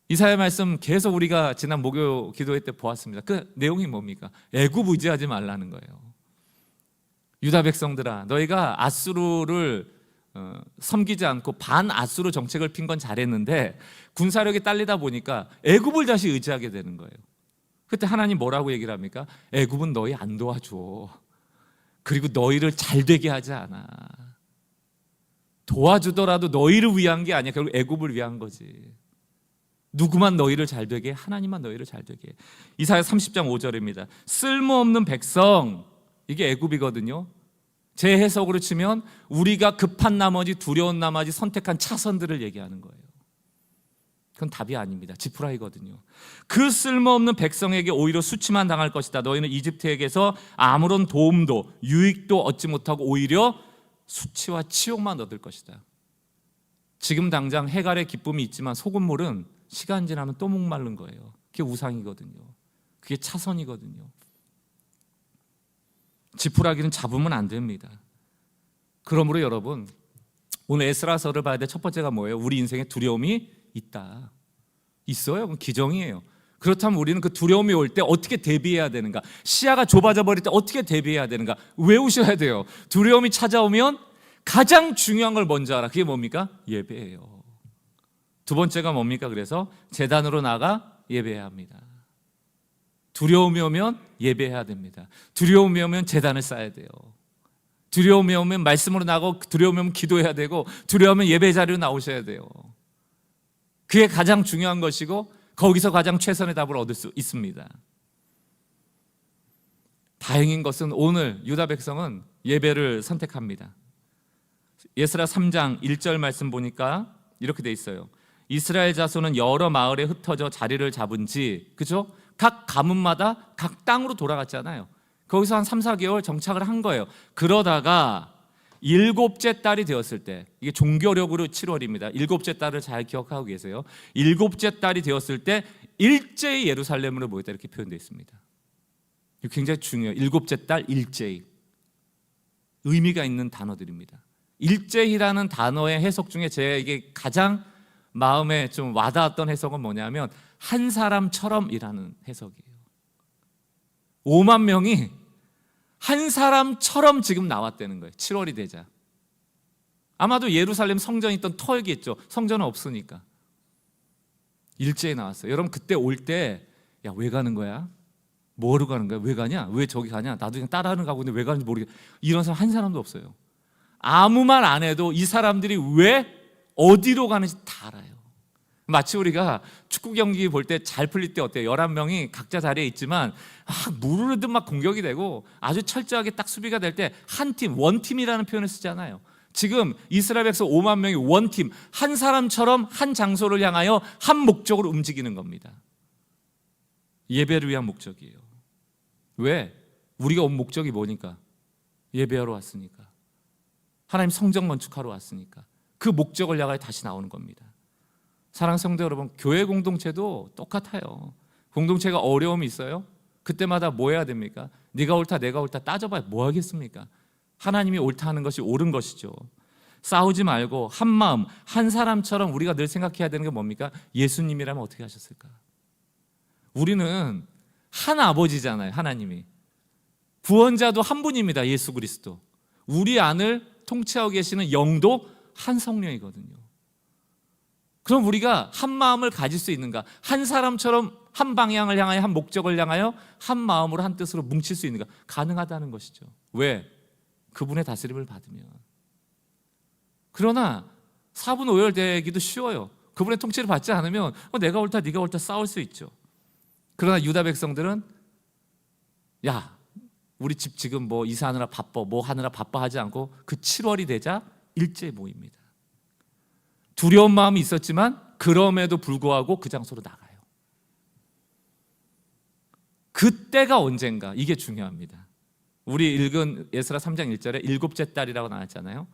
이사야 말씀 계속 우리가 지난 목요 기도회 때 보았습니다. 그 내용이 뭡니까? 애굽 의지하지 말라는 거예요. 유다 백성들아, 너희가 아수르를 섬기지 않고 반아수르 정책을 핀 건 잘했는데 군사력이 딸리다 보니까 애굽을 다시 의지하게 되는 거예요. 그때 하나님 뭐라고 얘기를 합니까? 애굽은 너희 안 도와줘. 그리고 너희를 잘되게 하지 않아. 도와주더라도 너희를 위한 게 아니야. 결국 애굽을 위한 거지. 누구만 너희를 잘되게? 하나님만 너희를 잘되게. 이사야 30장 5절입니다. 쓸모없는 백성, 이게 애굽이거든요. 제 해석으로 치면 우리가 급한 나머지, 두려운 나머지 선택한 차선들을 얘기하는 거예요. 그건 답이 아닙니다. 지푸라기거든요. 그 쓸모없는 백성에게 오히려 수치만 당할 것이다. 너희는 이집트에게서 아무런 도움도 유익도 얻지 못하고 오히려 수치와 치욕만 얻을 것이다. 지금 당장 해갈의 기쁨이 있지만 소금물은 시간 지나면 또 목마른 거예요. 그게 우상이거든요. 그게 차선이거든요. 지푸라기는 잡으면 안 됩니다. 그러므로 여러분, 오늘 에스라서를 봐야 될 첫 번째가 뭐예요? 우리 인생에 두려움이 있다. 있어요? 그럼 기정이에요. 그렇다면 우리는 그 두려움이 올 때 어떻게 대비해야 되는가? 시야가 좁아져 버릴 때 어떻게 대비해야 되는가? 외우셔야 돼요. 두려움이 찾아오면 가장 중요한 걸 먼저 알아. 그게 뭡니까? 예배예요. 두 번째가 뭡니까? 그래서 제단으로 나가 예배해야 합니다. 두려움이 오면 예배해야 됩니다. 두려움이 오면 제단을 쌓아야 돼요. 두려움이 오면 말씀으로 나가고, 두려움이 오면 기도해야 되고, 두려움이 예배 자리로 나오셔야 돼요. 그게 가장 중요한 것이고 거기서 가장 최선의 답을 얻을 수 있습니다. 다행인 것은 오늘 유다 백성은 예배를 선택합니다. 에스라 3장 1절 말씀 보니까 이렇게 돼 있어요. 이스라엘 자손은 여러 마을에 흩어져 자리를 잡은 지, 그죠? 각 가문마다 각 땅으로 돌아갔잖아요. 거기서 한 3, 4개월 정착을 한 거예요. 그러다가 7째 달이 되었을 때, 이게 종교력으로 7월입니다. 7째 달을 잘 기억하고 계세요. 7째 달이 되었을 때 일제히 예루살렘으로 모였다, 이렇게 표현되어 있습니다. 이거 굉장히 중요해요. 7째 달 일제히. 의미가 있는 단어들입니다. 일제히라는 단어의 해석 중에 제게 가장 마음에 좀 와닿았던 해석은 뭐냐면 한 사람처럼이라는 해석이에요. 5만 명이 한 사람처럼 지금 나왔다는 거예요. 7월이 되자. 아마도 예루살렘 성전이 있던 터이겠죠. 성전은 없으니까. 일제히 나왔어요. 여러분, 그때 올 때 야, 왜 가는 거야? 뭐로 가는 거야? 왜 가냐? 왜 저기 가냐? 나도 그냥 따라하는 가고 있는데 왜 가는지 모르겠어. 이런 사람 한 사람도 없어요. 아무 말 안 해도 이 사람들이 왜 어디로 가는지 다 알아요. 마치 우리가 축구 경기 볼 때 잘 풀릴 때 어때요? 11명이 각자 자리에 있지만 무르르듯 막 공격이 되고 아주 철저하게 딱 수비가 될 때 한 팀, 원팀이라는 표현을 쓰잖아요. 지금 이스라엘 백성 5만 명이 원팀, 한 사람처럼 한 장소를 향하여 한 목적으로 움직이는 겁니다. 예배를 위한 목적이에요. 왜? 우리가 온 목적이 뭐니까? 예배하러 왔으니까. 하나님 성전 건축하러 왔으니까. 그 목적을 향하여 다시 나오는 겁니다. 사랑하는 성도 여러분, 교회 공동체도 똑같아요. 공동체가 어려움이 있어요? 그때마다 뭐 해야 됩니까? 네가 옳다 내가 옳다 따져봐야 뭐 하겠습니까? 하나님이 옳다 하는 것이 옳은 것이죠. 싸우지 말고 한 마음 한 사람처럼 우리가 늘 생각해야 되는 게 뭡니까? 예수님이라면 어떻게 하셨을까? 우리는 한 아버지잖아요. 하나님이 구원자도 한 분입니다. 예수 그리스도. 우리 안을 통치하고 계시는 영도 한 성령이거든요. 그럼 우리가 한 마음을 가질 수 있는가? 한 사람처럼 한 방향을 향하여 한 목적을 향하여 한 마음으로 한 뜻으로 뭉칠 수 있는가? 가능하다는 것이죠. 왜? 그분의 다스림을 받으면. 그러나 사분오열되기도 쉬워요. 그분의 통치를 받지 않으면 내가 옳다 네가 옳다 싸울 수 있죠. 그러나 유다 백성들은 야 우리 집 지금 뭐 이사하느라 바빠 뭐 하느라 바빠 하지 않고 그 7월이 되자 일제히 모입니다. 두려운 마음이 있었지만 그럼에도 불구하고 그 장소로 나가요. 그때가 언젠가 이게 중요합니다. 우리 읽은 에스라 3장 1절에 일곱째 달이라고 나왔잖아요.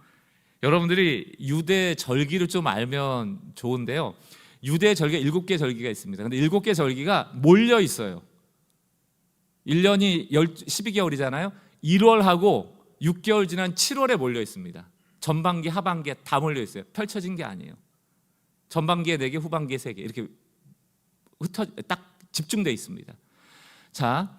여러분들이 유대 절기를 좀 알면 좋은데요. 유대 절기가 7개 절기가 있습니다. 근데 7개 절기가 몰려 있어요. 1년이 12개월이잖아요. 1월하고 6개월 지난 7월에 몰려 있습니다. 전반기, 하반기에 다 몰려 있어요. 펼쳐진 게 아니에요. 전반기에 4개, 후반기에 3개 이렇게 딱 집중되어 있습니다. 자,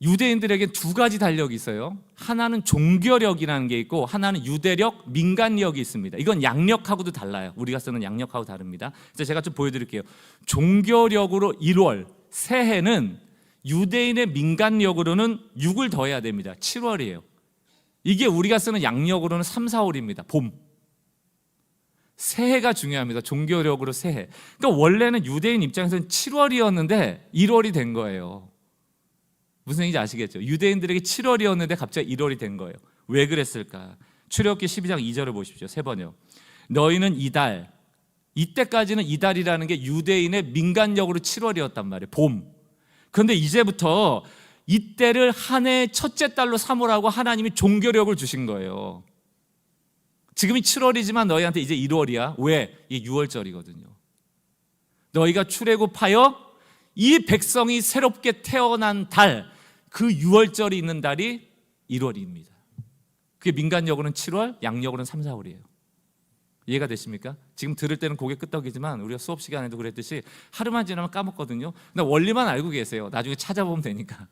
유대인들에게 두 가지 달력이 있어요. 하나는 종교력이라는 게 있고 하나는 유대력, 민간력이 있습니다. 이건 양력하고도 달라요. 우리가 쓰는 양력하고 다릅니다. 그래서 제가 좀 보여드릴게요. 종교력으로 1월, 새해는 유대인의 민간력으로는 6을 더해야 됩니다. 7월이에요. 이게 우리가 쓰는 양력으로는 3, 4월입니다. 봄. 새해가 중요합니다. 종교력으로 새해. 그러니까 원래는 유대인 입장에서는 7월이었는데 1월이 된 거예요. 무슨 얘기인지 아시겠죠? 유대인들에게 7월이었는데 갑자기 1월이 된 거예요. 왜 그랬을까? 출애굽기 12장 2절을 보십시오. 세 번이요. 너희는 이달, 이때까지는 이달이라는 게 유대인의 민간력으로 7월이었단 말이에요. 봄. 그런데 이제부터 이때를 한 해의 첫째 달로 삼으라고 하나님이 종교력을 주신 거예요. 지금이 7월이지만 너희한테 이제 1월이야. 왜? 이게 6월절이거든요. 너희가 출애굽하여 이 백성이 새롭게 태어난 달, 그 6월절이 있는 달이 1월입니다. 그게 민간력으로는 7월, 양력으로는 3, 4월이에요. 이해가 되십니까? 지금 들을 때는 고개 끄덕이지만 우리가 수업 시간에도 그랬듯이 하루만 지나면 까먹거든요. 근데 원리만 알고 계세요. 나중에 찾아보면 되니까.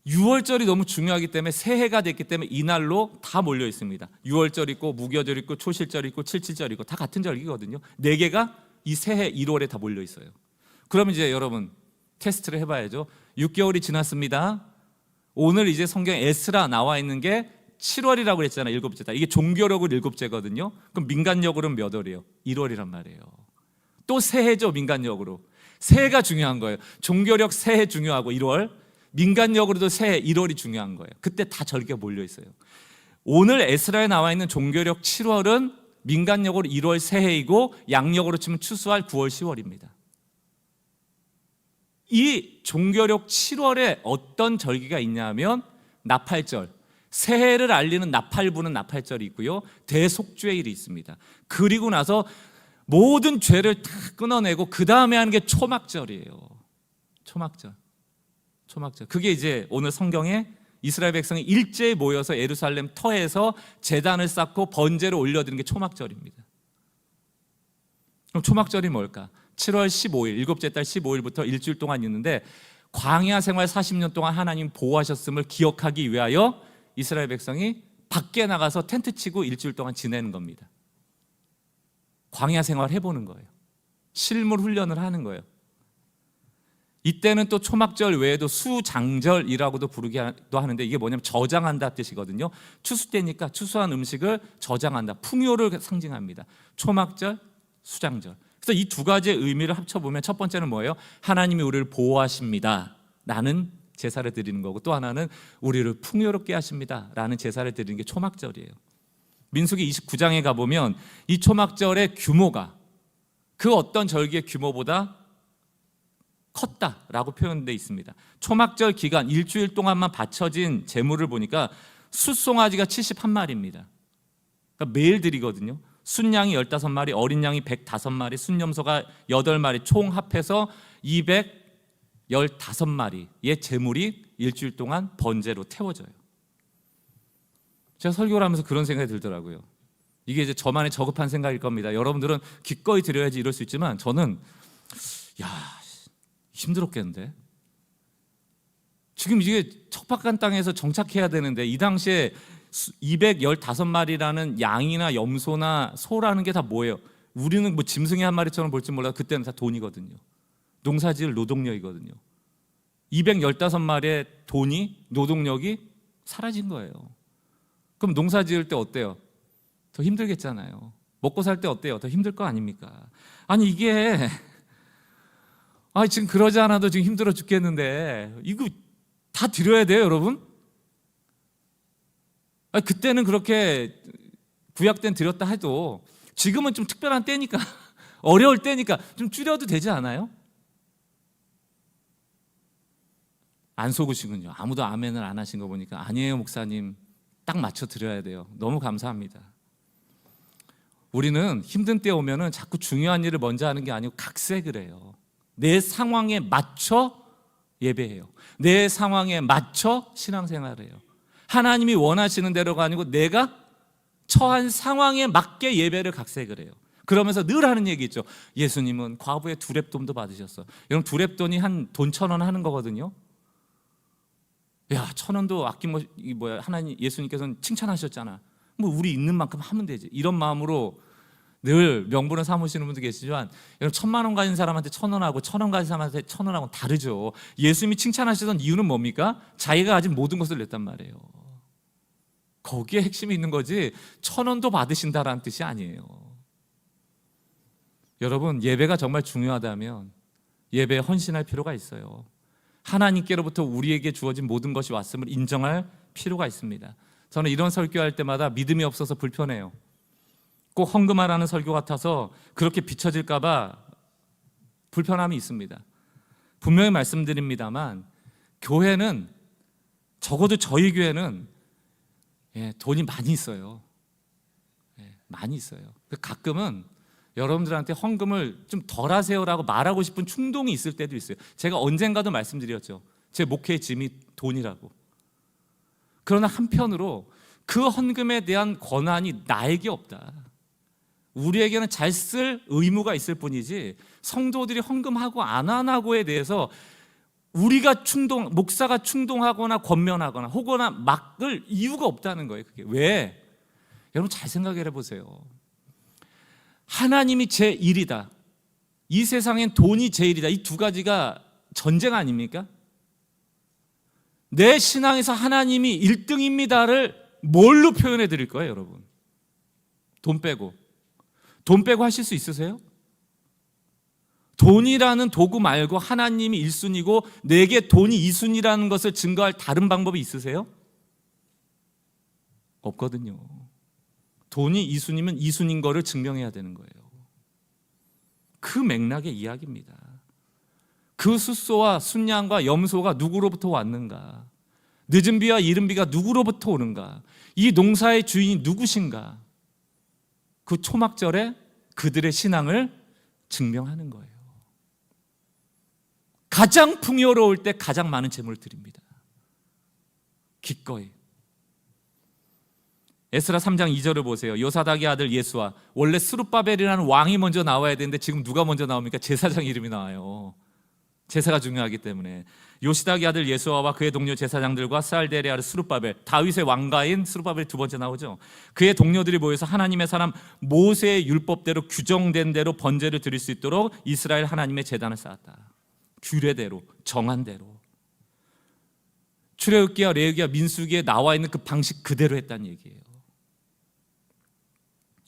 6월절이 너무 중요하기 때문에 새해가 됐기 때문에 이날로 다 몰려 있습니다. 6월절 있고 무교절 있고 초실절 있고 칠칠절 있고 다 같은 절기거든요. 4개가 이 새해 1월에 다 몰려 있어요. 그럼 이제 여러분 테스트를 해봐야죠. 6개월이 지났습니다. 오늘 이제 성경 에스라 나와 있는 게 7월이라고 그랬잖아요. 7째 달. 이게 종교력으로 7째거든요. 그럼 민간력으로는 몇 월이에요? 1월이란 말이에요. 또 새해죠. 민간력으로. 새해가 중요한 거예요. 종교력 새해 중요하고 1월, 민간력으로도 새해 1월이 중요한 거예요. 그때 다 절기가 몰려 있어요. 오늘 에스라에 나와 있는 종교력 7월은 민간력으로 1월 새해이고 양력으로 치면 추수할 9월 10월입니다. 이 종교력 7월에 어떤 절기가 있냐면 나팔절, 새해를 알리는 나팔 부는 나팔절이 있고요. 대속죄일이 있습니다. 그리고 나서 모든 죄를 다 끊어내고 그 다음에 하는 게 초막절이에요. 초막절. 그게 이제 오늘 성경에 이스라엘 백성이 일제히 모여서 예루살렘 터에서 제단을 쌓고 번제를 올려드리는 게 초막절입니다. 그럼 초막절이 뭘까? 7월 15일, 7째 달 15일부터 일주일 동안 있는데 광야 생활 40년 동안 하나님 보호하셨음을 기억하기 위하여 이스라엘 백성이 밖에 나가서 텐트 치고 일주일 동안 지내는 겁니다. 광야 생활 해보는 거예요. 실물 훈련을 하는 거예요. 이때는 또 초막절 외에도 수장절이라고도 부르기도 하는데 이게 뭐냐면 저장한다 뜻이거든요. 추수 때니까 추수한 음식을 저장한다. 풍요를 상징합니다. 초막절, 수장절. 그래서 이 두 가지의 의미를 합쳐보면 첫 번째는 뭐예요? 하나님이 우리를 보호하십니다 라는 제사를 드리는 거고, 또 하나는 우리를 풍요롭게 하십니다 라는 제사를 드리는 게 초막절이에요. 민수기 29장에 가보면 이 초막절의 규모가 그 어떤 절기의 규모보다 컸다라고 표현되어 있습니다. 초막절 기간 일주일 동안만 바쳐진 제물을 보니까 숫송아지가 71마리입니다. 그러니까 매일 드리거든요. 순양이 15마리, 어린 양이 105마리, 순염소가 8마리, 총 합해서 215마리의 제물이 일주일 동안 번제로 태워져요. 제가 설교를 하면서 그런 생각이 들더라고요. 이게 이제 저만의 저급한 생각일 겁니다. 여러분들은 기꺼이 드려야지 이럴 수 있지만 저는 힘들었겠는데. 지금 이게 척박한 땅에서 정착해야 되는데 이 당시에 215마리라는 양이나 염소나 소라는 게 다 뭐예요? 우리는 뭐 짐승이 한 마리처럼 볼지 몰라도 그때는 다 돈이거든요. 농사지을 노동력이거든요. 215마리의 돈이, 노동력이 사라진 거예요. 그럼 농사지을 때 어때요? 더 힘들겠잖아요. 먹고 살 때 어때요? 더 힘들 거 아닙니까? 아니 이게 지금 그러지 않아도 지금 힘들어 죽겠는데 이거 다 드려야 돼요, 여러분? 그때는 그렇게 구약 때는 드렸다 해도 지금은 좀 특별한 때니까 어려울 때니까 좀 줄여도 되지 않아요? 안 속으시군요. 아무도 아멘을 안 하신 거 보니까 아니에요, 목사님. 딱 맞춰 드려야 돼요. 너무 감사합니다. 우리는 힘든 때 오면은 자꾸 중요한 일을 먼저 하는 게 아니고 각색을 해요. 내 상황에 맞춰 예배해요. 내 상황에 맞춰 신앙생활을 해요. 하나님이 원하시는 대로가 아니고 내가 처한 상황에 맞게 예배를 각색을 해요. 그러면서 늘 하는 얘기 있죠. 예수님은 과부의 두렙돈도 받으셨어. 여러분 두렙돈이 한 돈 1,000원 하는 거거든요. 야, 1,000원도 하나님 예수님께서는 칭찬하셨잖아. 뭐 우리 있는 만큼 하면 되지. 이런 마음으로 늘 명분을 삼으시는 분도 계시지만 여러분 1,000만 원 가진 사람한테 1,000원하고 1,000원 가진 사람한테 1,000원하고 다르죠. 예수님이 칭찬하시던 이유는 뭡니까? 자기가 가진 모든 것을 냈단 말이에요. 거기에 핵심이 있는 거지 1,000원도 받으신다라는 뜻이 아니에요. 여러분 예배가 정말 중요하다면 예배에 헌신할 필요가 있어요. 하나님께로부터 우리에게 주어진 모든 것이 왔음을 인정할 필요가 있습니다. 저는 이런 설교할 때마다 믿음이 없어서 불편해요. 꼭 헌금하라는 설교 같아서 그렇게 비춰질까 봐 불편함이 있습니다. 분명히 말씀드립니다만 교회는 적어도 저희 교회는 돈이 많이 있어요. 많이 있어요. 가끔은 여러분들한테 헌금을 좀 덜 하세요라고 말하고 싶은 충동이 있을 때도 있어요. 제가 언젠가도 말씀드렸죠. 제 목회의 짐이 돈이라고. 그러나 한편으로 그 헌금에 대한 권한이 나에게 없다. 우리에게는 잘 쓸 의무가 있을 뿐이지 성도들이 헌금하고 안 하고에 대해서 우리가 목사가 충동하거나 권면하거나 혹은 막을 이유가 없다는 거예요. 그게 왜? 여러분 잘 생각해 보세요. 하나님이 제1이다. 이 세상엔 돈이 제1이다. 이 두 가지가 전쟁 아닙니까? 내 신앙에서 하나님이 1등입니다를 뭘로 표현해 드릴 거예요, 여러분? 돈 빼고 하실 수 있으세요? 돈이라는 도구 말고 하나님이 1순위고 내게 돈이 2순위라는 것을 증거할 다른 방법이 있으세요? 없거든요. 돈이 2순위면 2순위인 거를 증명해야 되는 거예요. 그 맥락의 이야기입니다. 그 숫소와 순양과 염소가 누구로부터 왔는가? 늦은 비와 이른 비가 누구로부터 오는가? 이 농사의 주인이 누구신가? 그 초막절에 그들의 신앙을 증명하는 거예요. 가장 풍요로울 때 가장 많은 재물을 드립니다. 기꺼이. 에스라 3장 2절을 보세요. 요사닥의 아들 예수와 원래 스룹바벨이라는 왕이 먼저 나와야 되는데 지금 누가 먼저 나옵니까? 제사장 이름이 나와요. 제사가 중요하기 때문에 요시닥의 아들 예수아와 그의 동료 제사장들과 스알데레 아들 스룹바벨, 다윗의 왕가인 스룹바벨이 두 번째 나오죠. 그의 동료들이 모여서 하나님의 사람 모세의 율법대로 규정된 대로 번제를 드릴 수 있도록 이스라엘 하나님의 제단을 쌓았다. 규례대로, 정한 대로. 출애굽기와 레위기와 민수기에 나와 있는 그 방식 그대로 했다는 얘기예요.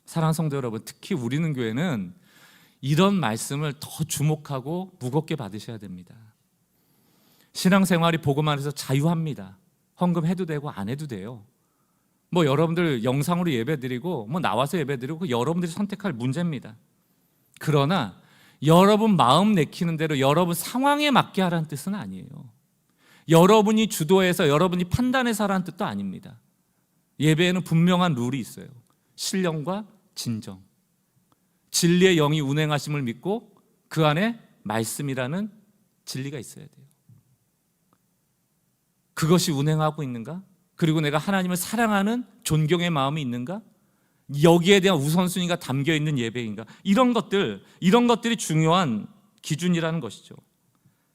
사랑하는 성도 여러분, 특히 우리는 교회는 이런 말씀을 더 주목하고 무겁게 받으셔야 됩니다. 신앙생활이 복음 안에서 자유합니다. 헌금해도 되고 안 해도 돼요. 뭐 여러분들 영상으로 예배드리고 뭐 나와서 예배드리고 여러분들이 선택할 문제입니다. 그러나 여러분 마음 내키는 대로 여러분 상황에 맞게 하라는 뜻은 아니에요. 여러분이 주도해서 여러분이 판단해서 하라는 뜻도 아닙니다. 예배에는 분명한 룰이 있어요. 신령과 진정, 진리의 영이 운행하심을 믿고 그 안에 말씀이라는 진리가 있어야 돼요. 그것이 운행하고 있는가? 그리고 내가 하나님을 사랑하는 존경의 마음이 있는가? 여기에 대한 우선순위가 담겨있는 예배인가? 이런 것들이 중요한 기준이라는 것이죠.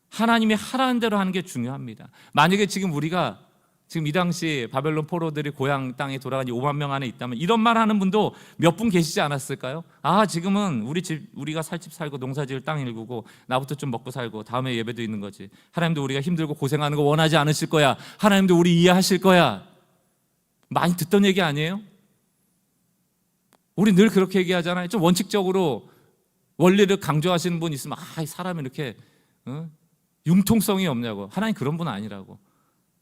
하나님이 하라는 대로 하는 게 중요합니다. 만약에 지금 우리가 지금 이 당시 바벨론 포로들이 고향 땅에 돌아간 5만 명 안에 있다면 이런 말 하는 분도 몇 분 계시지 않았을까요? 지금은 우리가 살 집 살고 농사 지을 땅 일구고 나부터 좀 먹고 살고 다음에 예배도 있는 거지. 하나님도 우리가 힘들고 고생하는 거 원하지 않으실 거야. 하나님도 우리 이해하실 거야. 많이 듣던 얘기 아니에요? 우리 늘 그렇게 얘기하잖아요. 좀 원칙적으로 원리를 강조하시는 분 있으면 사람이 이렇게 융통성이 없냐고. 하나님 그런 분 아니라고.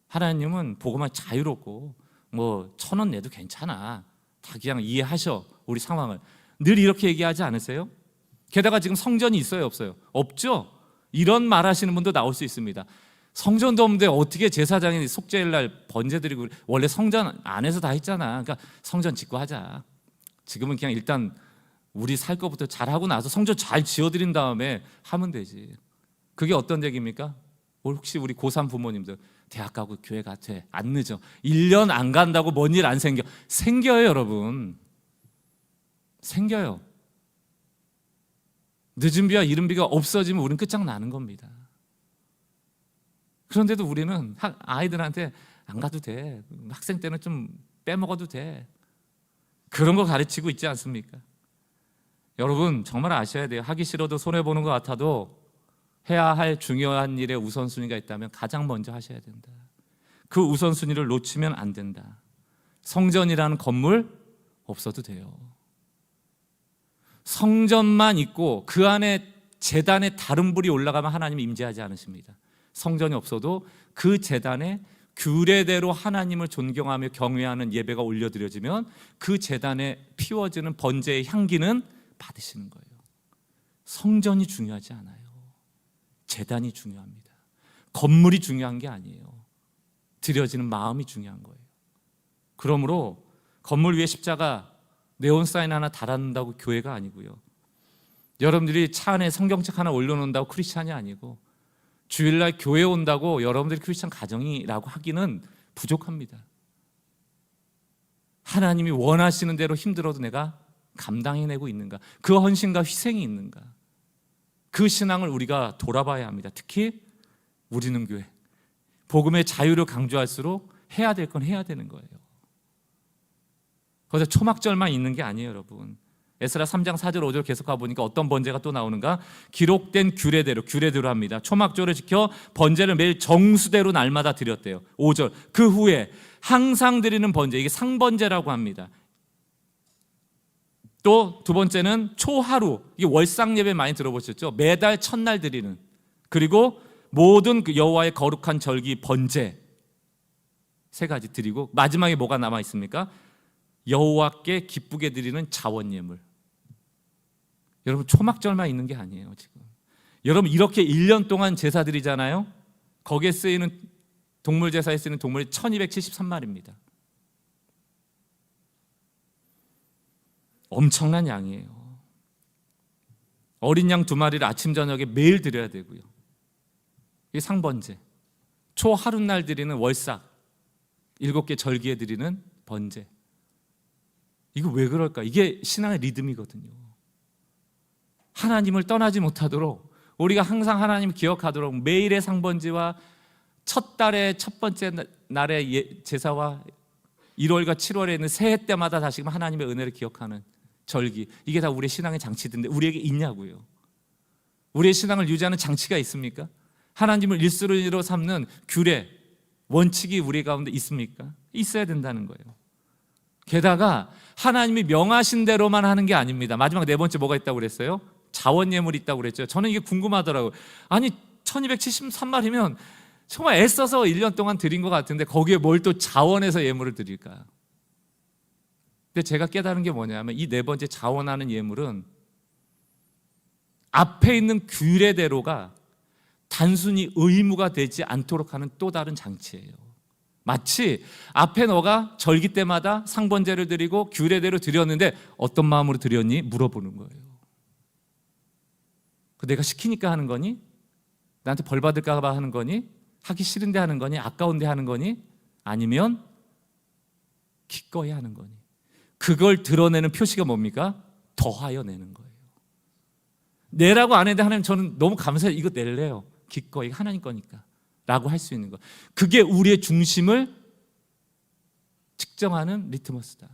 하나님은 복음만 자유롭고 1,000원 내도 괜찮아. 다 그냥 이해하셔. 우리 상황을. 늘 이렇게 얘기하지 않으세요? 게다가 지금 성전이 있어요, 없어요? 없죠? 이런 말 하시는 분도 나올 수 있습니다. 성전도 없는데 어떻게 제사장이 속죄일 날 번제 드리고, 원래 성전 안에서 다 했잖아. 그러니까 성전 짓고 하자. 지금은 그냥 일단 우리 살 거부터 잘하고 나서 성전 잘 지어드린 다음에 하면 되지. 그게 어떤 얘기입니까? 혹시 우리 고3 부모님들 대학 가고 교회 가도 돼. 안 늦어. 1년 안 간다고 뭔 일 안 생겨. 생겨요, 여러분. 생겨요. 늦은 비와 이른 비가 없어지면 우리는 끝장나는 겁니다. 그런데도 우리는 아이들한테 안 가도 돼. 학생 때는 좀 빼먹어도 돼. 그런 거 가르치고 있지 않습니까? 여러분 정말 아셔야 돼요. 하기 싫어도 손해보는 것 같아도 해야 할 중요한 일에 우선순위가 있다면 가장 먼저 하셔야 된다. 그 우선순위를 놓치면 안 된다. 성전이라는 건물 없어도 돼요. 성전만 있고 그 안에 제단에 다른 불이 올라가면 하나님이 임재하지 않으십니다. 성전이 없어도 그 제단에 규례대로 하나님을 존경하며 경외하는 예배가 올려드려지면 그 제단에 피워지는 번제의 향기는 받으시는 거예요. 성전이 중요하지 않아요. 제단이 중요합니다. 건물이 중요한 게 아니에요. 드려지는 마음이 중요한 거예요. 그러므로 건물 위에 십자가 네온 사인 하나 달아놓는다고 교회가 아니고요. 여러분들이 차 안에 성경책 하나 올려놓는다고 크리스찬이 아니고, 주일날 교회 온다고 여러분들이 크리스찬 가정이라고 하기는 부족합니다. 하나님이 원하시는 대로 힘들어도 내가 감당해내고 있는가? 그 헌신과 희생이 있는가? 그 신앙을 우리가 돌아봐야 합니다. 특히 우리는 교회, 복음의 자유를 강조할수록 해야 될 건 해야 되는 거예요. 거기서 초막절만 있는 게 아니에요, 여러분. 에스라 3장 4절 5절 계속 가보니까 어떤 번제가 또 나오는가? 기록된 규례대로 합니다. 초막절을 지켜 번제를 매일 정수대로 날마다 드렸대요. 5절 그 후에 항상 드리는 번제, 이게 상번제라고 합니다. 또 두 번째는 초하루, 이게 월상 예배 많이 들어보셨죠? 매달 첫날 드리는, 그리고 모든 그 여호와의 거룩한 절기 번제 세 가지 드리고, 마지막에 뭐가 남아 있습니까? 여호와께 기쁘게 드리는 자원 예물. 여러분 초막절만 있는 게 아니에요. 지금 여러분 이렇게 1년 동안 제사 드리잖아요. 거기에 쓰이는 동물 제사에 쓰이는 동물이 1273마리입니다. 엄청난 양이에요. 어린 양 2마리를 아침 저녁에 매일 드려야 되고요. 이게 상번제. 초 하룻날 드리는 월삭, 7개 절기에 드리는 번제. 이거 왜 그럴까? 이게 신앙의 리듬이거든요. 하나님을 떠나지 못하도록, 우리가 항상 하나님을 기억하도록 매일의 상번제와 첫 달의 첫 번째 날의 제사와 1월과 7월에 있는 새해 때마다 다시금 하나님의 은혜를 기억하는 절기, 이게 다 우리의 신앙의 장치인데 우리에게 있냐고요. 우리의 신앙을 유지하는 장치가 있습니까? 하나님을 일수로 삼는 규례, 원칙이 우리 가운데 있습니까? 있어야 된다는 거예요. 게다가 하나님이 명하신 대로만 하는 게 아닙니다. 마지막 네 번째 뭐가 있다고 그랬어요? 자원 예물이 있다고 그랬죠. 저는 이게 궁금하더라고요. 아니 1273마리면 정말 애써서 1년 동안 드린 것 같은데 거기에 뭘 또 자원해서 예물을 드릴까? 근데 제가 깨달은 게 뭐냐면 이 네 번째 자원하는 예물은 앞에 있는 규례대로가 단순히 의무가 되지 않도록 하는 또 다른 장치예요. 마치 앞에 너가 절기 때마다 상번제를 드리고 규례대로 드렸는데 어떤 마음으로 드렸니? 물어보는 거예요. 내가 시키니까 하는 거니? 나한테 벌 받을까 봐 하는 거니? 하기 싫은데 하는 거니? 아까운데 하는 거니? 아니면 기꺼이 하는 거니? 그걸 드러내는 표시가 뭡니까? 더하여 내는 거예요. 내라고 안 했는데 하나님 저는 너무 감사해요. 이거 낼래요. 기꺼이 하나님 거니까 라고 할 수 있는 것. 그게 우리의 중심을 측정하는 리트머스다.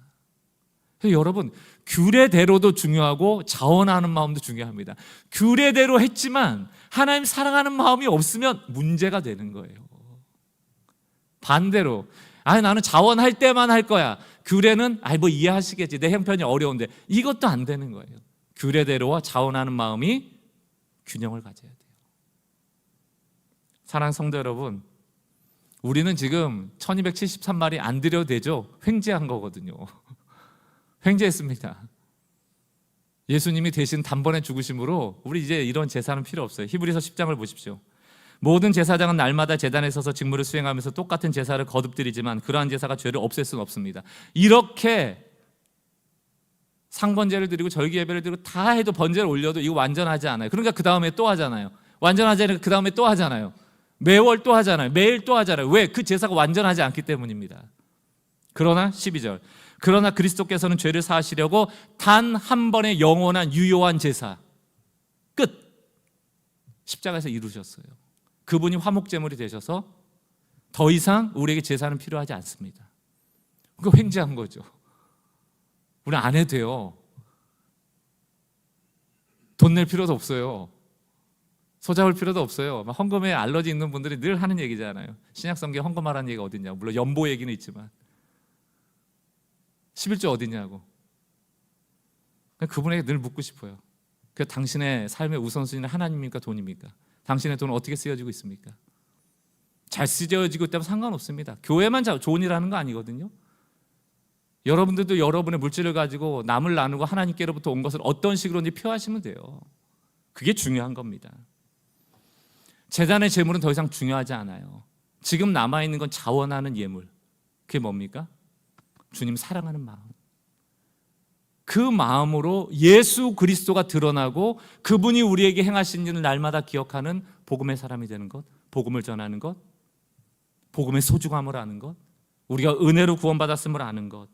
그래서 여러분, 규례대로도 중요하고 자원하는 마음도 중요합니다. 규례대로 했지만 하나님 사랑하는 마음이 없으면 문제가 되는 거예요. 반대로 나는 자원할 때만 할 거야. 규례는 뭐 이해하시겠지. 내 형편이 어려운데. 이것도 안 되는 거예요. 규례대로와 자원하는 마음이 균형을 가져야 돼요. 사랑하는 성도 여러분, 우리는 지금 1273마리 안 드려도 되죠? 횡재한 거거든요. 횡재했습니다. 예수님이 대신 단번에 죽으심으로 우리 이제 이런 제사는 필요 없어요. 히브리서 10장을 보십시오. 모든 제사장은 날마다 제단에 서서 직무를 수행하면서 똑같은 제사를 거듭드리지만 그러한 제사가 죄를 없앨 수는 없습니다. 이렇게 상번제를 드리고 절기 예배를 드리고 다 해도 번제를 올려도 이거 완전하지 않아요. 그러니까 그 다음에 또 하잖아요. 완전하지 않으니까 그 다음에 또 하잖아요. 매월 또 하잖아요. 매일 또 하잖아요. 왜? 그 제사가 완전하지 않기 때문입니다. 그러나 12절, 그러나 그리스도께서는 죄를 사하시려고 단 한 번의 영원한 유효한 제사 끝, 십자가에서 이루셨어요. 그분이 화목제물이 되셔서 더 이상 우리에게 제사는 필요하지 않습니다. 그거 횡재한 거죠. 우리 안 해도 돼요. 돈 낼 필요도 없어요. 소 잡을 필요도 없어요. 헌금에 알러지 있는 분들이 늘 하는 얘기잖아요. 신약성경에 헌금하라는 얘기가 어딨냐고. 물론 연보 얘기는 있지만 11조 어딨냐고. 그분에게 늘 묻고 싶어요. 당신의 삶의 우선순위는 하나님입니까? 돈입니까? 당신의 돈은 어떻게 쓰여지고 있습니까? 잘 쓰여지고 있다면 상관없습니다. 교회만 좋은 일 하는 거 아니거든요. 여러분들도 여러분의 물질을 가지고 남을 나누고 하나님께로부터 온 것을 어떤 식으로든지 표하시면 돼요. 그게 중요한 겁니다. 제단의 제물은 더 이상 중요하지 않아요. 지금 남아있는 건 자원하는 예물. 그게 뭡니까? 주님 사랑하는 마음. 그 마음으로 예수 그리스도가 드러나고 그분이 우리에게 행하신 일을 날마다 기억하는 복음의 사람이 되는 것, 복음을 전하는 것, 복음의 소중함을 아는 것, 우리가 은혜로 구원받았음을 아는 것.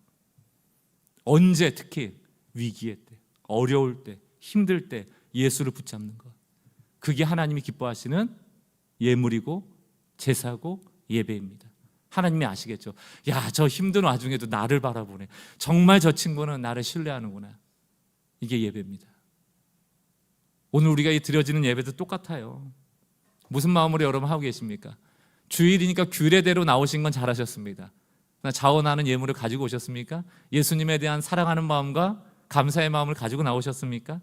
언제 특히 위기의 때, 어려울 때, 힘들 때 예수를 붙잡는 것. 그게 하나님이 기뻐하시는 예물이고 제사고 예배입니다. 하나님이 아시겠죠. 야, 저 힘든 와중에도 나를 바라보네. 정말 저 친구는 나를 신뢰하는구나. 이게 예배입니다. 오늘 우리가 드려지는 예배도 똑같아요. 무슨 마음으로 여러분 하고 계십니까? 주일이니까 규례대로 나오신 건 잘하셨습니다. 자원하는 예물을 가지고 오셨습니까? 예수님에 대한 사랑하는 마음과 감사의 마음을 가지고 나오셨습니까?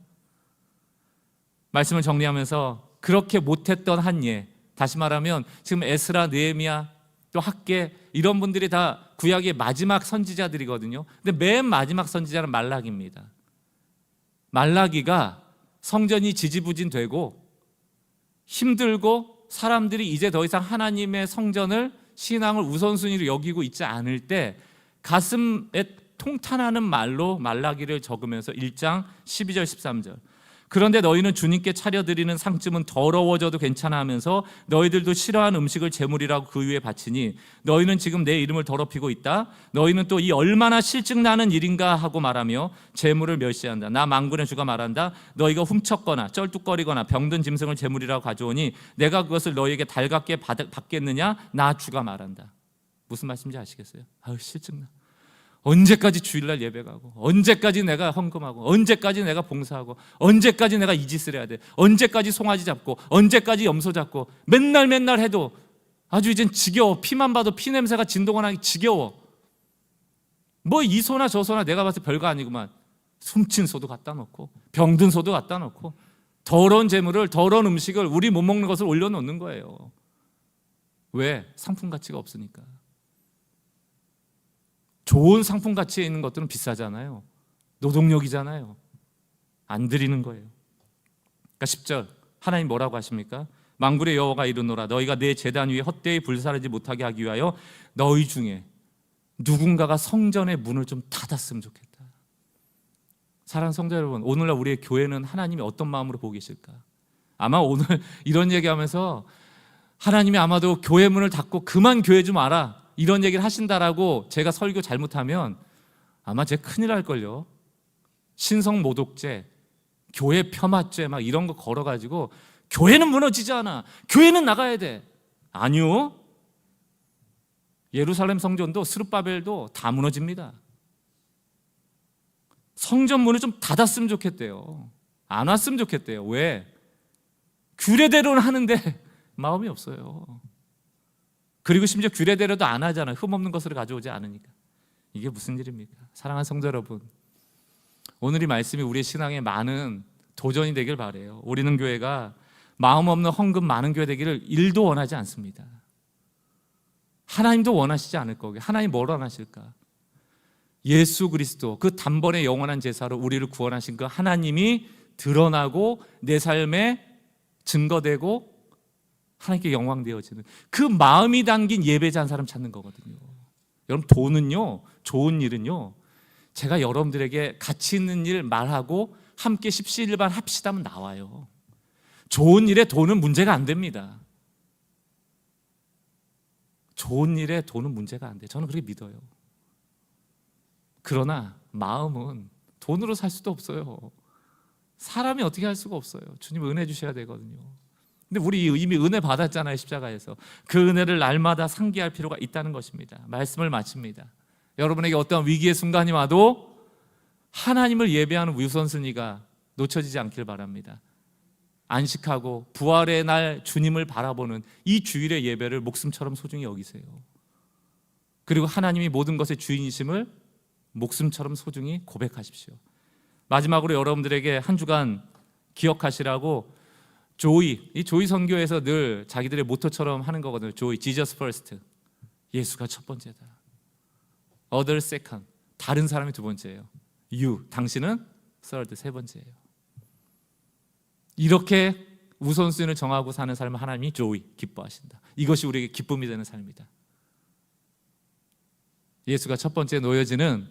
말씀을 정리하면서 그렇게 못했던 한 예, 다시 말하면 지금 에스라, 느헤미야, 또 학계 이런 분들이 다 구약의 마지막 선지자들이거든요. 근데 맨 마지막 선지자는 말라기입니다. 말라기가 성전이 지지부진되고 힘들고 사람들이 이제 더 이상 하나님의 성전을 신앙을 우선순위로 여기고 있지 않을 때 가슴에 통탄하는 말로 말라기를 적으면서 1장 12절 13절 그런데 너희는 주님께 차려드리는 상쯤은 더러워져도 괜찮아 하면서 너희들도 싫어하는 음식을 제물이라고 그 위에 바치니 너희는 지금 내 이름을 더럽히고 있다. 너희는 또 이 얼마나 실증나는 일인가 하고 말하며 제물을 멸시한다. 나 만군의 주가 말한다. 너희가 훔쳤거나 쩔뚝거리거나 병든 짐승을 제물이라고 가져오니 내가 그것을 너희에게 달갑게 받겠느냐? 나 주가 말한다. 무슨 말씀인지 아시겠어요? 실증나. 언제까지 주일날 예배 가고, 언제까지 내가 헌금하고, 언제까지 내가 봉사하고, 언제까지 내가 이 짓을 해야 돼, 언제까지 송아지 잡고, 언제까지 염소 잡고, 맨날 해도 아주 이젠 지겨워. 피만 봐도 피 냄새가 진동을 하기 지겨워. 뭐 이 소나 저 소나 내가 봤을 때 별거 아니구만. 숨친 소도 갖다 놓고 병든 소도 갖다 놓고 더러운 재물을, 더러운 음식을, 우리 못 먹는 것을 올려놓는 거예요. 왜? 상품 가치가 없으니까. 좋은 상품 가치에 있는 것들은 비싸잖아요. 노동력이잖아요. 안 드리는 거예요. 그러니까 10절 하나님 뭐라고 하십니까? 만군의 여호와가 이르노라 너희가 내 제단 위에 헛되이 불사르지 못하게 하기 위하여 너희 중에 누군가가 성전의 문을 좀 닫았으면 좋겠다. 사랑하는 성도 여러분, 오늘날 우리의 교회는 하나님이 어떤 마음으로 보고 계실까? 아마 오늘 이런 얘기하면서 하나님이 아마도 교회 문을 닫고 그만 교회 좀 와라 이런 얘기를 하신다라고 제가 설교 잘못하면 아마 제가 큰일 날걸요. 신성 모독죄, 교회 폄하죄 막 이런 거 걸어가지고 교회는 무너지지 않아, 교회는 나가야 돼. 아니요, 예루살렘 성전도 스룹바벨도 다 무너집니다. 성전 문을 좀 닫았으면 좋겠대요. 안 왔으면 좋겠대요. 왜? 규례대로는 하는데 마음이 없어요. 그리고 심지어 규례대로도 안 하잖아요. 흠없는 것을 가져오지 않으니까. 이게 무슨 일입니까? 사랑하는 성도 여러분, 오늘 이 말씀이 우리의 신앙에 많은 도전이 되길 바라요. 우리는 교회가 마음 없는 헌금 많은 교회 되기를 1도 원하지 않습니다. 하나님도 원하시지 않을 거고요. 하나님 뭘 원하실까? 예수 그리스도 그 단번에 영원한 제사로 우리를 구원하신 그 하나님이 드러나고 내 삶에 증거되고 하나님께 영광되어지는 그 마음이 담긴 예배자 한 사람 찾는 거거든요. 여러분, 돈은요, 좋은 일은요, 제가 여러분들에게 가치 있는 일 말하고 함께 십시일반 합시다 하면 나와요. 좋은 일에 돈은 문제가 안 됩니다. 좋은 일에 돈은 문제가 안 돼요. 저는 그렇게 믿어요. 그러나 마음은 돈으로 살 수도 없어요. 사람이 어떻게 할 수가 없어요. 주님 은혜 주셔야 되거든요. 근데 우리 이미 은혜 받았잖아요. 십자가에서. 그 은혜를 날마다 상기할 필요가 있다는 것입니다. 말씀을 마칩니다. 여러분에게 어떠한 위기의 순간이 와도 하나님을 예배하는 우선순위가 놓쳐지지 않길 바랍니다. 안식하고 부활의 날 주님을 바라보는 이 주일의 예배를 목숨처럼 소중히 여기세요. 그리고 하나님이 모든 것의 주인이심을 목숨처럼 소중히 고백하십시오. 마지막으로 여러분들에게 한 주간 기억하시라고 이 조이 선교에서 늘 자기들의 모토처럼 하는 거거든요. 조이, Jesus first. 예수가 첫 번째다. Other second. 다른 사람이 두 번째예요. You, 당신은 third, 세 번째예요. 이렇게 우선순위를 정하고 사는 삶을 하나님이 조이, 기뻐하신다. 이것이 우리에게 기쁨이 되는 삶이다. 예수가 첫 번째 놓여지는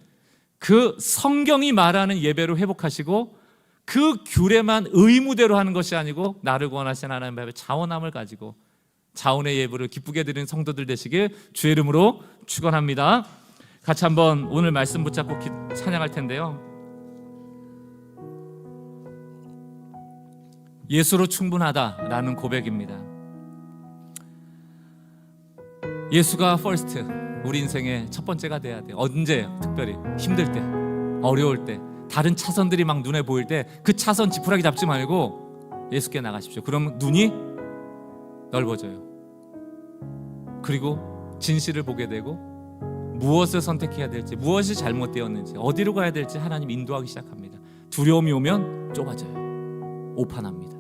그 성경이 말하는 예배로 회복하시고 그 규례만 의무대로 하는 것이 아니고 나를 구원하신 하나님의 앞에 자원함을 가지고 자원의 예배를 기쁘게 드리는 성도들 되시길 주의 이름으로 축원합니다. 같이 한번 오늘 말씀 붙잡고 찬양할 텐데요. 예수로 충분하다라는 고백입니다. 예수가 first, 우리 인생의 첫 번째가 돼야 돼요. 언제? 특별히 힘들 때, 어려울 때, 다른 차선들이 막 눈에 보일 때 그 차선 지푸라기 잡지 말고 예수께 나가십시오. 그러면 눈이 넓어져요. 그리고 진실을 보게 되고 무엇을 선택해야 될지, 무엇이 잘못되었는지, 어디로 가야 될지 하나님 인도하기 시작합니다. 두려움이 오면 좁아져요. 오판합니다.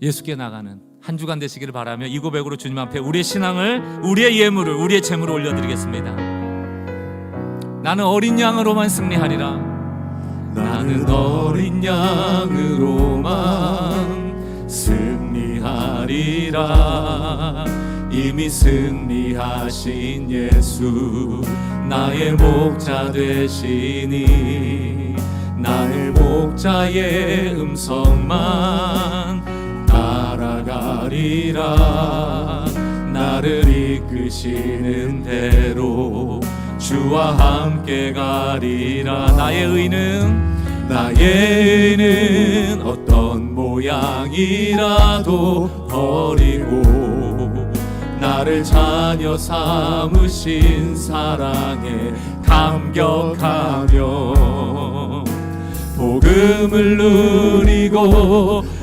예수께 나가는 한 주간 되시기를 바라며 이 고백으로 주님 앞에 우리의 신앙을, 우리의 예물을, 우리의 재물을 올려드리겠습니다. 나는 어린 양으로만 승리하리라. 나는 어린 양으로만 승리하리라. 이미 승리하신 예수, 나의 목자 되시니 나의 목자의 음성만 따라가리라. 나를 이끄시는 대로 주와 함께 가리라. 나의 의는 어떤 모양이라도 버리고 나를 자녀 삼으신 사랑에 감격하며 복음을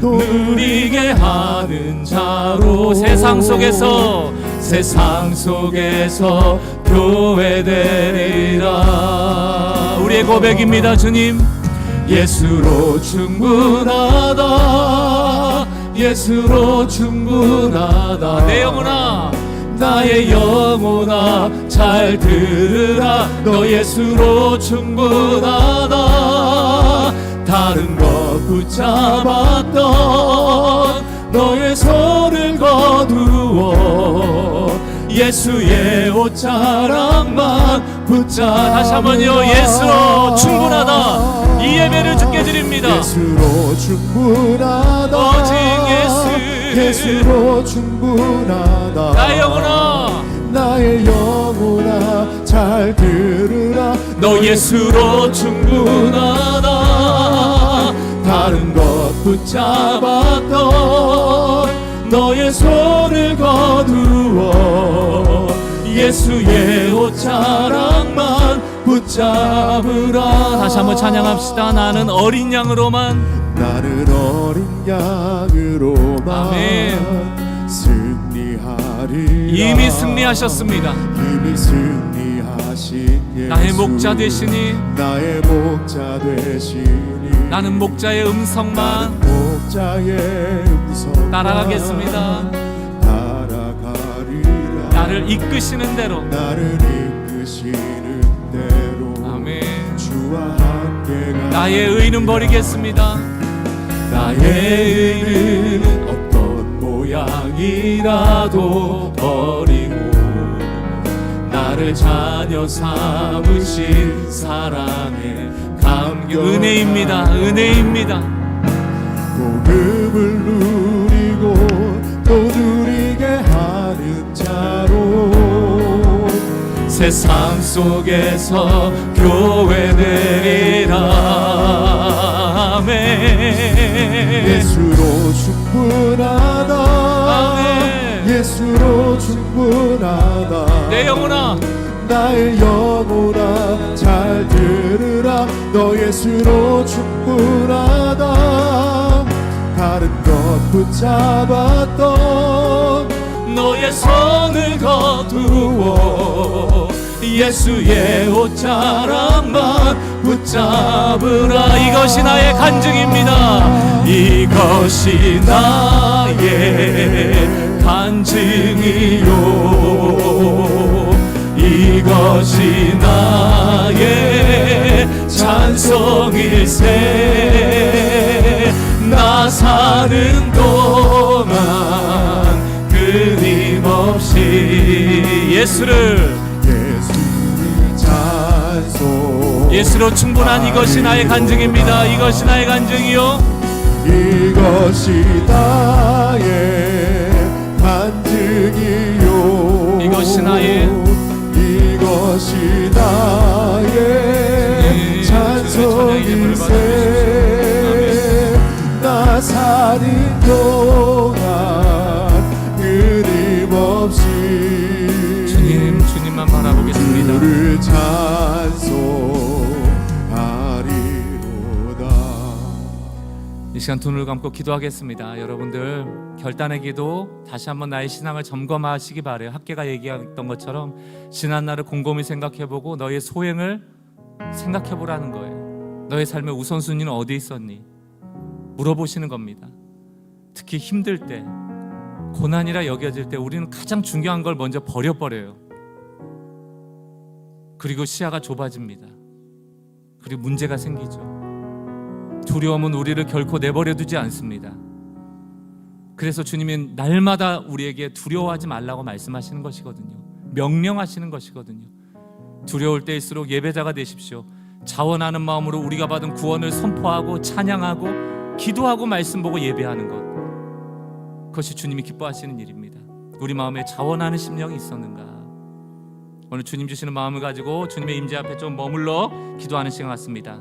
누리게 하는 자로 세상 속에서 교회 되리라. 우리의 고백입니다. 주님, 예수로 충분하다. 예수로 충분하다. 내 영혼아, 나의 영혼아, 잘 들으라. 너 예수로 충분하다. 다른 것 붙잡았던 너의 손을 거두어 예수의 옷자락만 다시 한번요. 예수로 충분하다. 이 예배를 주께 드립니다. 예수로 충분하다. 오직 예수. 예수로 충분하다. 나의 영혼아, 나의 영혼아 잘 들으라. 너 예수로 충분하다. 다른 것 붙잡았던 너의 손을 거두어 예수의 옷자락만 붙잡으라. 다시 한번 찬양합시다. 나는 어린 양으로만, 나는 어린 양으로만 아멘. 승리하리라. 이미 승리하셨습니다. 이미 승리하신 예수. 나의 목자 되시니, 나의 목자 되시니 나는 목자의 음성만 목자의 음성 따라가겠습니다. 따라가리라. 나를 이끄시는 대로. 나를 이끄시는 대로 아멘. 주와 함께가. 나의 의는 버리겠습니다. 나의 의는 어떤 모양이라도 버리고 나를 자녀 삼으신 사랑의 감격. 은혜입니다. 은혜입니다. 복음을 누리고 또 누리게 하는 자로 세상 속에서 교회 되리라. 아멘. 예수로 충분하다. 아멘. 예수로 충분하다. 내 영혼아, 나의 영혼아 잘 들으라. 너 예수로 충분하다. 다른 것 붙잡았던 너의 손을 거두어 예수의 옷자락만 붙잡으라. 이것이 나의 간증입니다. 이것이 나의 간증이요. 이것이 나의 찬송일세. 나 사는 동안 끊임없이 예수를 찬송. 예수로 충분한 이것이 나의 간증입니다. 이것이 나의 간증이요. 이것이 나의 간증이요. 이것이 나의 이것이 나의 찬송일세. 나 사는 동안 끊임없이 주님만 바라보겠습니다. 주를 찬송하리로다. 이 시간 두 눈을 감고 기도하겠습니다. 여러분들 결단의 기도, 다시 한번 나의 신앙을 점검하시기 바래요. 학계가 얘기했던 것처럼 지난날을 곰곰이 생각해보고 너의 소행을 생각해보라는 거예요. 너의 삶의 우선순위는 어디 있었니? 물어보시는 겁니다. 특히 힘들 때, 고난이라 여겨질 때 우리는 가장 중요한 걸 먼저 버려버려요. 그리고 시야가 좁아집니다. 그리고 문제가 생기죠. 두려움은 우리를 결코 내버려두지 않습니다. 그래서 주님은 날마다 우리에게 두려워하지 말라고 말씀하시는 것이거든요. 명령하시는 것이거든요. 두려울 때일수록 예배자가 되십시오. 자원하는 마음으로 우리가 받은 구원을 선포하고 찬양하고 기도하고 말씀 보고 예배하는 것, 그것이 주님이 기뻐하시는 일입니다. 우리 마음에 자원하는 심령이 있었는가? 오늘 주님 주시는 마음을 가지고 주님의 임재 앞에 좀 머물러 기도하는 시간 같습니다.